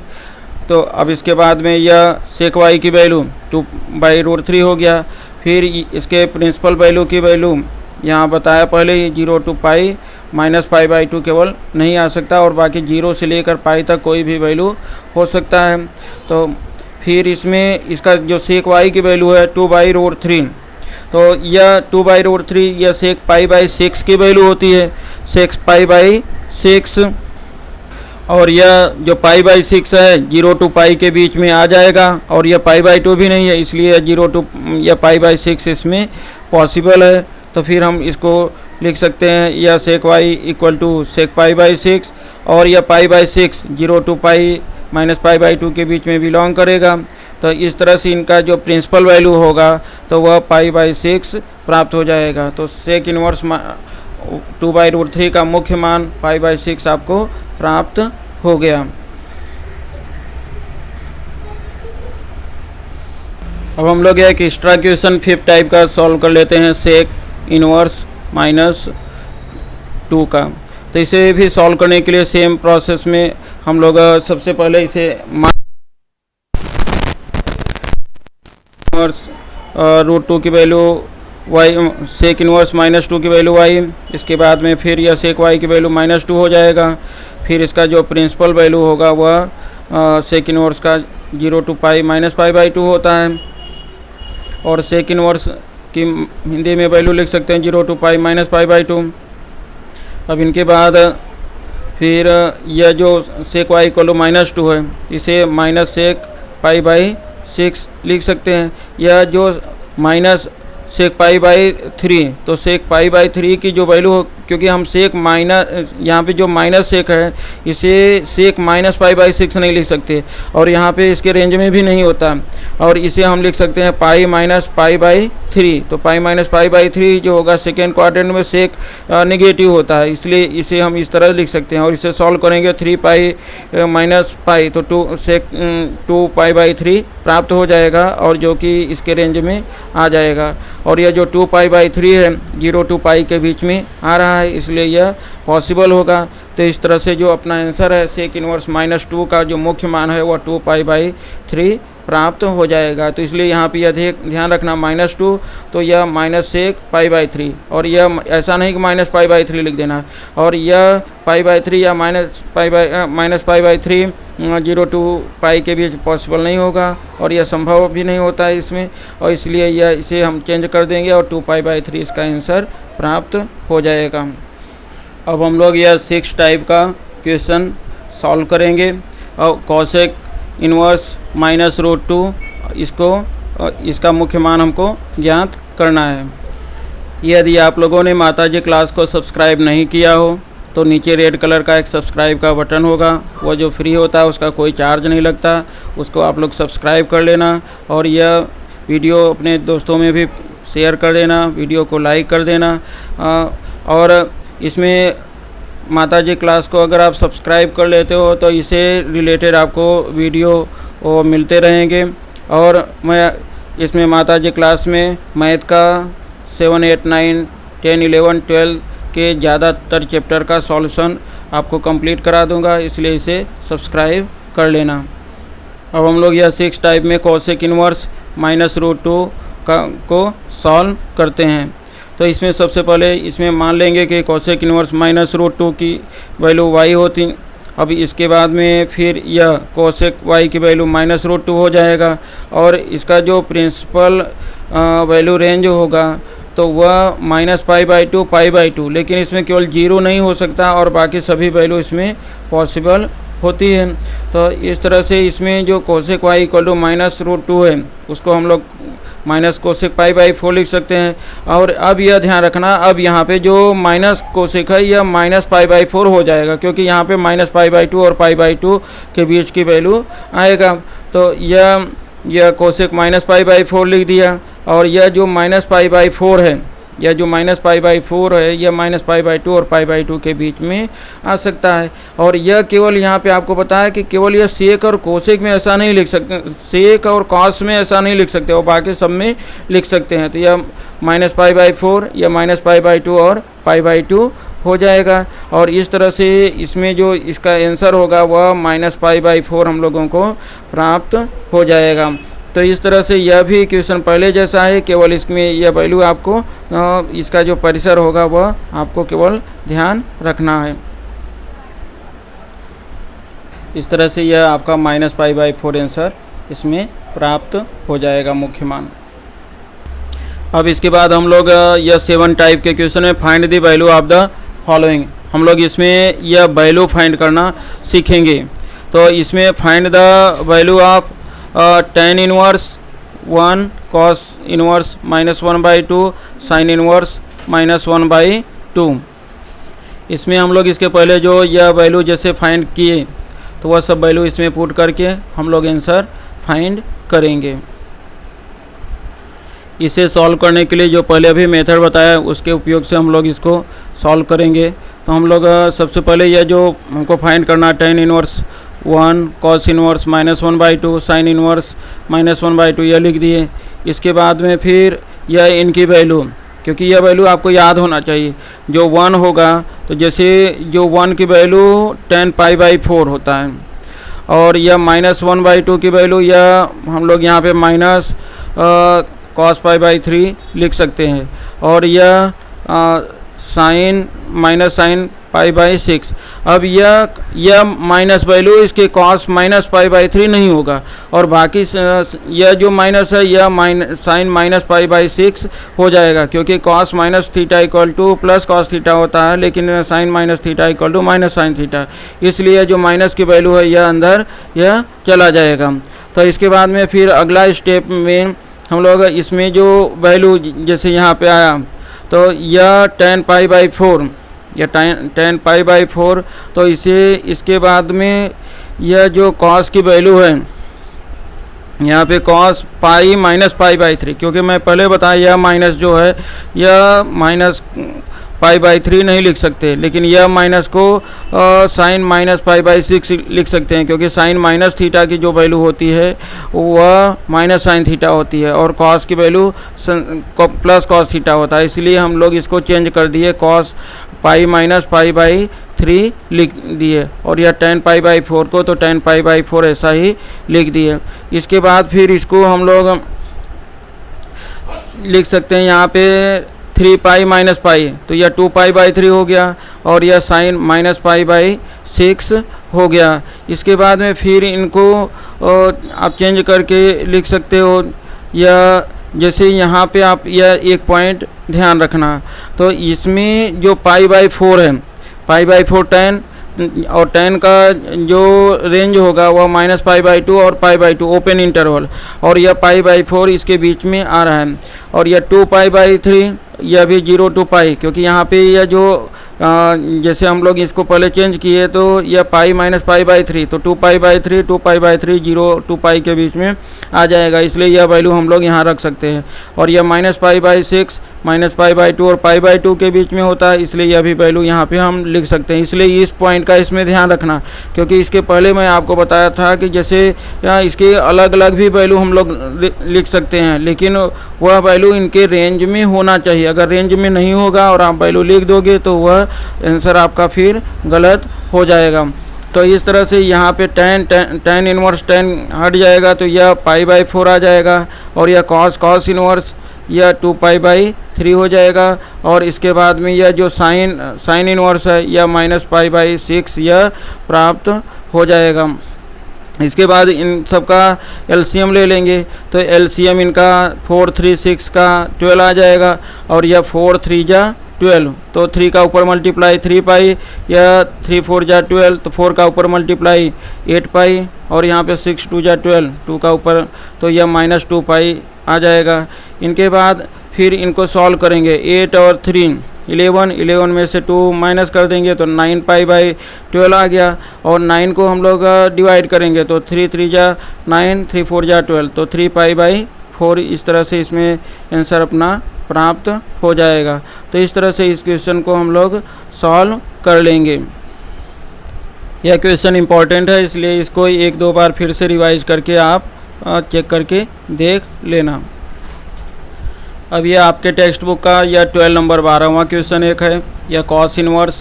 तो अब इसके बाद में यह सेक y की वैल्यू 2/√3 हो गया, फिर इसके प्रिंसिपल वैल्यू की वैल्यू यहाँ बताया पहले ही 0 to पाई -π/2 केवल नहीं आ सकता, और बाकी 0 से लेकर पाई तक कोई भी वैल्यू हो सकता है। तो फिर इसमें इसका जो सेक y की वैल्यू है 2/√3, तो यह 2/√3 यह सेक π/6 की वैल्यू होती है, सेक π/6, और यह जो π/6 है 0 to पाई के बीच में आ जाएगा, और यह π/2 भी नहीं है, इसलिए 0 to या π/6 इसमें पॉसिबल है। तो फिर हम इसको लिख सकते हैं यह सेक y इक्वल टू सेक π/6, और यह π/6 0 to पाई -π/2 के बीच में बिलोंग करेगा। तो इस तरह से इनका जो प्रिंसिपल वैल्यू होगा तो वह π/6 प्राप्त हो जाएगा। तो सेक इनवर्स 2/√3 का मुख्य मान π/6 आपको प्राप्त हो गया। अब हम लोग एक एक्स्ट्रा क्वेश्चन 5th टाइप का सॉल्व कर लेते हैं, सेक इनवर्स -2 का। तो इसे भी सॉल्व करने के लिए सेम प्रोसेस में हम लोग सबसे पहले इसे इनवर्स √2 की वैल्यू y, सेक इनवर्स -2 की वैल्यू y, इसके बाद में फिर यह सेक y की वैल्यू -2 हो जाएगा। फिर इसका जो प्रिंसिपल वैल्यू होगा वह सेक इनवर्स का 0 to पाई -π/2 होता है, और सेक इनवर्स की हिंदी में वैल्यू लिख सकते हैं 0 to पाई -π/2। अब इनके बाद फिर यह जो सेक वाई इक्वल टू -2 है, इसे माइनस सेक पाई बाई 6 लिख सकते हैं। यह जो माइनस सेक पाई बाई 3, तो सेक पाई बाई 3 की जो वैल्यू हो, क्योंकि हम सेक माइनस, यहाँ पे जो माइनस सेक है इसे सेक माइनस पाई बाई 6 नहीं लिख सकते, और यहाँ पे इसके रेंज में भी नहीं होता, और इसे हम लिख सकते हैं पाई माइनस पाई बाई 3। तो पाई माइनस पाई बाई 3 जो होगा सेकेंड क्वाड्रेंट में सेक नेगेटिव होता है, इसलिए इसे हम इस तरह लिख सकते हैं। और इसे सॉल्व करेंगे 3 पाई माइनस पाई, तो 2 पाई बाई 3 प्राप्त हो जाएगा, और जो कि इसके रेंज में आ जाएगा। और यह जो 2 पाई बाई 3 है 0 to पाई के बीच में आ रहा है, इसलिए यह पॉसिबल होगा। तो इस तरह से जो अपना आंसर है सेक इनवर्स -2 का जो मुख्य मान है वह 2 पाई बाई 3 प्राप्त हो जाएगा। तो इसलिए यहाँ पे यह ध्यान रखना -2, तो यह माइनस सेक पाई बाई 3, और यह ऐसा नहीं कि माइनस पाई बाई 3 लिख देना, और यह पाई बाई 3 या माइनस पाई बाई 3 0 to पाई के बीच पॉसिबल नहीं होगा, और यह संभव भी नहीं होता है इसमें, और इसलिए यह इसे हम चेंज कर देंगे और 2 पाई बाई 3 इसका आंसर प्राप्त हो जाएगा। अब हम लोग यह 6 टाइप का क्वेश्चन सॉल्व करेंगे। और कॉसेक इनवर्स -√2 इसका मुख्य मान हमको ज्ञात करना है। यदि आप लोगों ने माताजी क्लास को सब्सक्राइब नहीं किया हो तो नीचे रेड कलर का एक सब्सक्राइब का बटन होगा, वो जो फ्री होता है, उसका कोई चार्ज नहीं लगता, उसको आप लोग सब्सक्राइब कर लेना। और यह वीडियो अपने दोस्तों में भी शेयर कर देना, वीडियो को लाइक कर देना। और इसमें माताजी क्लास को अगर आप सब्सक्राइब कर लेते हो तो इसे रिलेटेड आपको वीडियो वो मिलते रहेंगे। और मैं इसमें माताजी क्लास में मैथ का 7, 8, 9, 10, 11, 12 के ज़्यादातर चैप्टर का सॉल्यूशन आपको कंप्लीट करा दूंगा, इसलिए इसे सब्सक्राइब कर लेना। अब हम लोग यह 6 टाइप में कॉसेक इनवर्स -√2 को सॉल्व करते हैं। तो इसमें सबसे पहले इसमें मान लेंगे कि कॉसेक इनवर्स -√2 की वैल्यू y होती। अब इसके बाद में फिर यह कॉसेक y की वैल्यू -√2 हो जाएगा, और इसका जो प्रिंसिपल वैल्यू रेंज होगा तो वह -π/2 π/2, लेकिन इसमें केवल 0 नहीं हो सकता और बाकी सभी वैल्यू इसमें पॉसिबल होती है। तो इस तरह से इसमें जो कोसेक y इक्वल टू -√2 है उसको हम लोग माइनस कोसेक π/4 लिख सकते हैं। और अब यह ध्यान रखना, अब यहाँ पे जो माइनस कोसेक है यह -π/4 हो जाएगा, क्योंकि यहाँ पे -π/2 और π/2 के बीच की वैल्यू आएगा। तो यह कोसेक -π/4 लिख दिया, और यह जो -π/4 है, यह जो -π/4 है यह -π/2 और π/2 के बीच में आ सकता है। और यह केवल यहाँ पे आपको पता है कि केवल यह सेक और कोसेक में ऐसा नहीं लिख सकते, सेक और कॉस में ऐसा नहीं लिख सकते, और बाकी सब में लिख सकते हैं। तो यह -π/4 या -π/2 और π/2 हो जाएगा। और इस तरह से इसमें जो इसका आंसर होगा वह -π/4 हम लोगों को प्राप्त हो जाएगा। तो इस तरह से यह भी क्वेश्चन पहले जैसा है, केवल इसमें यह वैल्यू आपको इसका जो परिसर होगा वह आपको केवल ध्यान रखना है। इस तरह से यह आपका -π/4 आंसर इसमें प्राप्त हो जाएगा मुख्य मान। अब इसके बाद हम लोग यह 7 टाइप के क्वेश्चन में find the value of the following, हम लोग इसमें यह वैल्यू फाइंड करना सीखेंगे। तो इसमें find the value of tan inverse 1 cos inverse -1/2 sin inverse -1/2। इसमें हम लोग इसके पहले जो यह वैल्यू जैसे फाइंड किए तो वह सब वैल्यू इसमें पुट करके हम लोग आंसर फाइंड करेंगे। इसे सॉल्व करने के लिए जो पहले अभी मेथड बताया उसके उपयोग से हम लोग इसको सॉल्व करेंगे। तो हम लोग सबसे पहले यह जो हमको फाइंड करना tan inverse 1 cos inverse -1/2 sin inverse -1/2 यह लिख दिए। इसके बाद में फिर यह इनकी वैल्यू, क्योंकि यह वैल्यू आपको याद होना चाहिए, जो 1 होगा तो जैसे जो 1 की वैल्यू tan π/4 होता है, और यह -1/2 की वैल्यू यह हम लोग यहाँ पे माइनस cos π/3 लिख सकते हैं। और यह साइन π/6। अब यह माइनस वैल्यू इसके cos -π/3 नहीं होगा, और बाकी यह जो माइनस है यह sin -π/6 हो जाएगा, क्योंकि cos -θ = प्लस cos थीटा होता है, लेकिन sin -θ = माइनस sin थीटा, इसलिए जो माइनस की वैल्यू है यह अंदर यह चला जाएगा। तो इसके बाद में फिर अगला स्टेप में हम लोग इसमें जो वैल्यू जैसे यहाँ पे आया, तो यह tan π/4, या tan π/4, तो इसके बाद में यह जो cos की वैल्यू है यहाँ पे cos पाई -π/3, क्योंकि मैं पहले बताया यह माइनस जो है यह -π/3 नहीं लिख सकते, लेकिन यह माइनस को sin -π/6 लिख सकते हैं, क्योंकि sin माइनस थीटा की जो वैल्यू होती है वह माइनस sin थीटा होती है, और cos की वैल्यू प्लस cos थीटा होता है, इसलिए हम लोग इसको चेंज कर दिए, cos पाई -π/3 लिख दिए, और यह tan π/4 को तो tan π/4 ऐसा ही लिख दिए। इसके बाद फिर इसको हम लोग लिख सकते हैं यहाँ पे 3π - π, तो यह 2π/3 हो गया, और यह sin -π/6 हो गया। इसके बाद में फिर इनको आप चेंज करके लिख सकते हो, या जैसे यहाँ पे आप यह एक पॉइंट ध्यान रखना, तो इसमें जो π/4 है, π/4 tan, और tan का जो रेंज होगा वह -π/2 और π/2 ओपन इंटरवल, और यह π/4 इसके बीच में आ रहा है, और यह 2π/3 यह भी 0 to π, क्योंकि यहाँ पे यह जो जैसे हम लोग इसको पहले चेंज किए तो यह पाई -π/3, तो 2π/3 0 to π के बीच में आ जाएगा, इसलिए यह वैल्यू हम लोग यहाँ रख सकते हैं। और यह -π/6 -π/2 और π/2 के बीच में होता है, इसलिए यह भी वैल्यू यहाँ पे हम लिख सकते हैं। इसलिए इस पॉइंट का इसमें ध्यान रखना, क्योंकि इसके पहले मैं आपको बताया था कि जैसे इसके अलग अलग भी वैल्यू हम लोग लिख सकते हैं, लेकिन वह वैल्यू इनके रेंज में होना चाहिए। अगर रेंज में नहीं होगा और आप वैल्यू लिख दोगे तो वह आंसर आपका फिर गलत हो जाएगा। तो इस तरह से यहाँ पे tan इनवर्स tan हट जाएगा, तो यह π/4 आ जाएगा, और यह cos इनवर्स यह 2π/3 हो जाएगा, और इसके बाद में यह जो sin इनवर्स है यह -π/6 यह प्राप्त हो जाएगा। इसके बाद इन सब का एलसीएम ले लेंगे, तो एलसीएम इनका 4 3 6 का 12 आ जाएगा, और यह 4 3 जा 12, तो 3 का ऊपर मल्टीप्लाई 3π, यह 3 4 जा 12, तो 4 का ऊपर मल्टीप्लाई 8π, और यहाँ पे 6 2 जा 12, 2 का ऊपर, तो यह -2π आ जाएगा। इनके बाद फिर इनको सॉल्व करेंगे, 8 और 3 11 में से 2 माइनस कर देंगे तो 9π/12 आ गया, और 9 को हम लोग डिवाइड करेंगे तो 3 3 जा 9 3 4 जा 12, तो 3π/4। इस तरह से इसमें आंसर अपना प्राप्त हो जाएगा। तो इस तरह से इस क्वेश्चन को हम लोग सॉल्व कर लेंगे। यह क्वेश्चन इम्पॉर्टेंट है, इसलिए इसको 1-2 बार फिर से रिवाइज करके आप चेक करके देख लेना। अब यह आपके टेक्स्ट बुक का यह 12 नंबर 12वां क्वेश्चन एक है। यह cos इनवर्स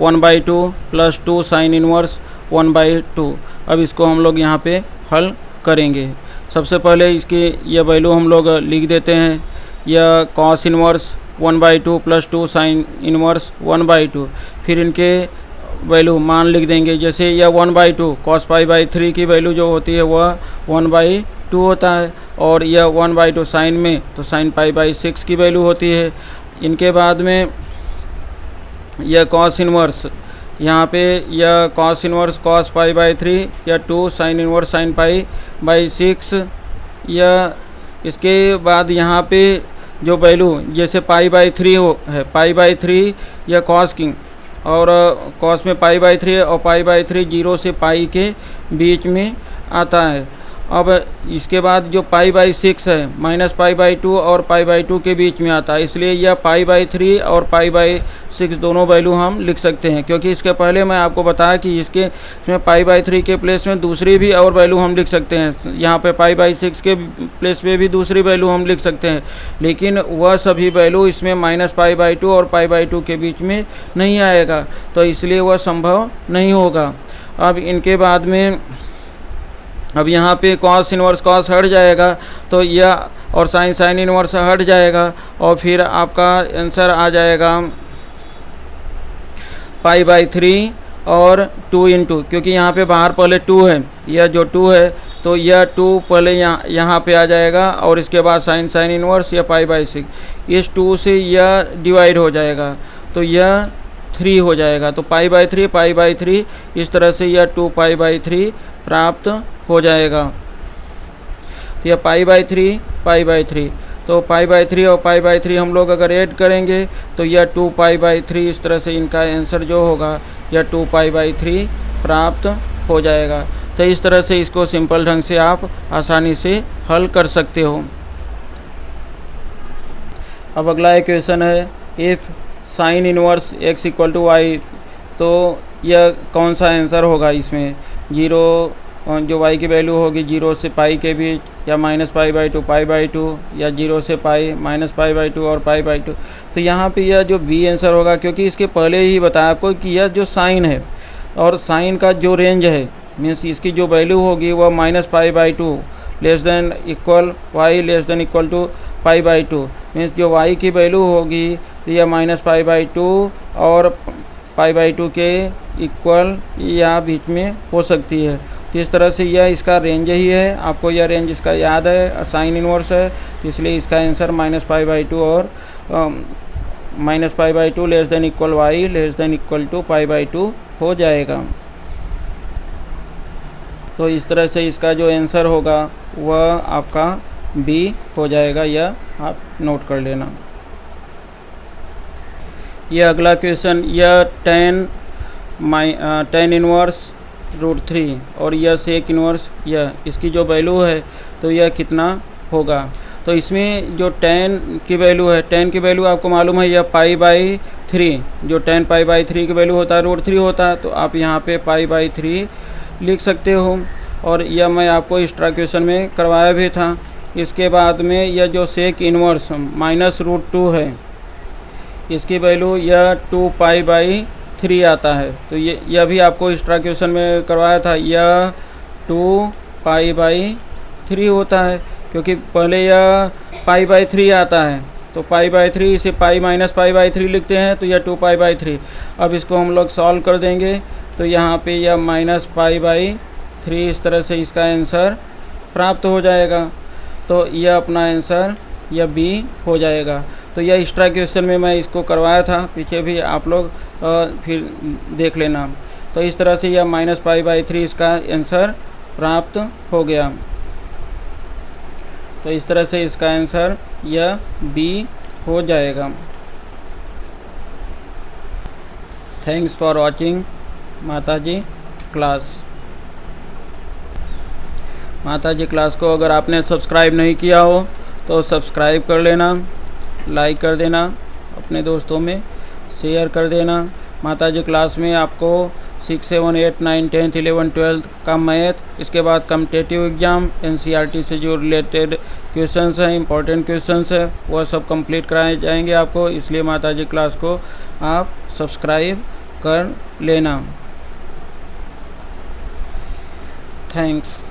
1/2 + 2 sin इनवर्स 1/2। अब इसको हम लोग यहाँ पे हल करेंगे। सबसे पहले इसकी यह वैल्यू हम लोग लिख देते हैं। यह cos इनवर्स 1/2 + 2 sin इनवर्स 1/2, फिर इनके वैल्यू मान लिख देंगे। जैसे यह 1/2 cos π/3 की वैल्यू जो होती है वह 1/2 होता है, और यह 1/2 साइन में तो sin π/6 की वैल्यू होती है। इनके बाद में यह cos इनवर्स, यहाँ पे यह cos इनवर्स cos π/3 या 2 sin इनवर्स sin π/6। यह इसके बाद यहाँ पे जो वैल्यू जैसे π/3 है, π/3 या cos की, और cos में π/3 और π/3 0 से π के बीच में आता है। अब इसके बाद जो π/6 है -π/2 और π/2 के बीच में आता है, इसलिए यह π/3 और π/6 दोनों वैल्यू हम लिख सकते हैं, क्योंकि इसके पहले मैं आपको बताया कि इसमें π/3 के प्लेस में दूसरी भी और वैल्यू हम लिख सकते हैं। यहाँ पे π/6 के प्लेस पे भी दूसरी वैल्यू हम लिख सकते हैं, लेकिन वह सभी वैल्यू इसमें -π/2 और π/2 के बीच में नहीं आएगा, तो इसलिए वह संभव नहीं होगा। अब इनके बाद में अब यहाँ पे cos इनवर्स cos हट जाएगा, तो यह और sin इनवर्स हट जाएगा, और फिर आपका आंसर आ जाएगा पाई बाई 3 और 2 इंटू, क्योंकि यहाँ पे बाहर पहले 2 है, यह जो 2 है तो यह 2 पहले यहाँ पे आ जाएगा और इसके बाद साइन इनवर्स या पाई बाई 6, इस 2 से यह डिवाइड हो जाएगा तो यह 3 हो जाएगा। तो पाई बाई 3 इस तरह से यह 2 पाई बाई 3 प्राप्त हो जाएगा। तो यह पाई बाई 3 तो पाई बाई 3 और पाई बाई 3 हम लोग अगर ऐड करेंगे तो यह 2 पाई बाई 3, इस तरह से इनका आंसर जो होगा यह 2 पाई बाई 3 प्राप्त हो जाएगा। तो इस तरह से इसको सिंपल ढंग से आप आसानी से हल कर सकते हो। अब अगला इक्वेशन है if sine inverse x equal to y, तो यह कौन सा आंसर होगा इसमें, 0 जो y की वैल्यू होगी 0 से पाई के बीच या minus pi by 2 pi by 2 या 0 से पाई माइनस पाई बाई 2 और पाई बाई 2। तो यहाँ पे यह जो बी आंसर होगा, क्योंकि इसके पहले ही बताया आपको कि यह जो साइन है और साइन का जो रेंज है मीन्स इसकी जो वैल्यू होगी वह minus pi by 2 less than equal y less than equal to pi by 2, means जो y की वैल्यू होगी यह माइनस पाई बाई 2 और पाई बाई 2 के इक्वल या बीच में हो सकती है। तो इस तरह से यह इसका रेंज ही है, आपको यह रेंज इसका याद है, साइन इनवर्स है, इसलिए इसका आंसर माइनस पाई बाई 2 और minus pi by 2 less than equal y less than equal to pi by 2 हो जाएगा। तो इस तरह से इसका जो आंसर होगा वह आपका बी हो जाएगा, यह आप नोट कर लेना। यह अगला क्वेश्चन, यह tan इनवर्स √3 और यह सेक इनवर्स यह इसकी जो वैल्यू है तो यह कितना होगा। तो इसमें जो tan की वैल्यू है, tan की वैल्यू आपको मालूम है यह पाई बाई 3, जो tan पाई बाई 3 की वैल्यू होता है √3 होता है, तो आप यहाँ पे पाई बाई 3 लिख सकते हो। और यह मैं आपको एक्स्ट्रा क्वेश्चन में करवाया भी था। इसके बाद में यह जो सेक इनवर्स माइनस √2 है, इसकी वैल्यू यह 2 पाई बाई 3 आता है, तो यह भी आपको एक्स्ट्रा क्वेश्चन में करवाया था, यह 2 पाई बाई 3 होता है, क्योंकि पहले यह पाई बाई 3 आता है, तो पाई बाई 3 इसे पाई माइनस पाई बाई 3 लिखते हैं, तो यह 2 पाई बाई 3। अब इसको हम लोग सॉल्व कर देंगे तो यहाँ पे यह माइनस पाई बाई 3, इस तरह से इसका आंसर प्राप्त हो जाएगा। तो यह अपना आंसर यह बी हो जाएगा। तो यह एक्स्ट्रा क्वेश्चन में मैं इसको करवाया था, पीछे भी आप लोग फिर देख लेना। तो इस तरह से यह माइनस पाई बाई 3 इसका आंसर प्राप्त हो गया। तो इस तरह से इसका आंसर यह बी हो जाएगा। थैंक्स फॉर वॉचिंग माताजी क्लास। माताजी क्लास को अगर आपने सब्सक्राइब नहीं किया हो तो सब्सक्राइब कर लेना, लाइक कर देना, अपने दोस्तों में शेयर कर देना। माताजी क्लास में आपको 6, 7, 8, 9, 10, 11, 12 का मैथ, इसके बाद कम्पिटिटिव एग्ज़ाम NCERT से जो रिलेटेड क्वेश्चंस हैं, इंपॉर्टेंट क्वेश्चंस है, वह सब कंप्लीट कराए जाएंगे आपको। इसलिए माताजी क्लास को आप सब्सक्राइब कर लेना। थैंक्स।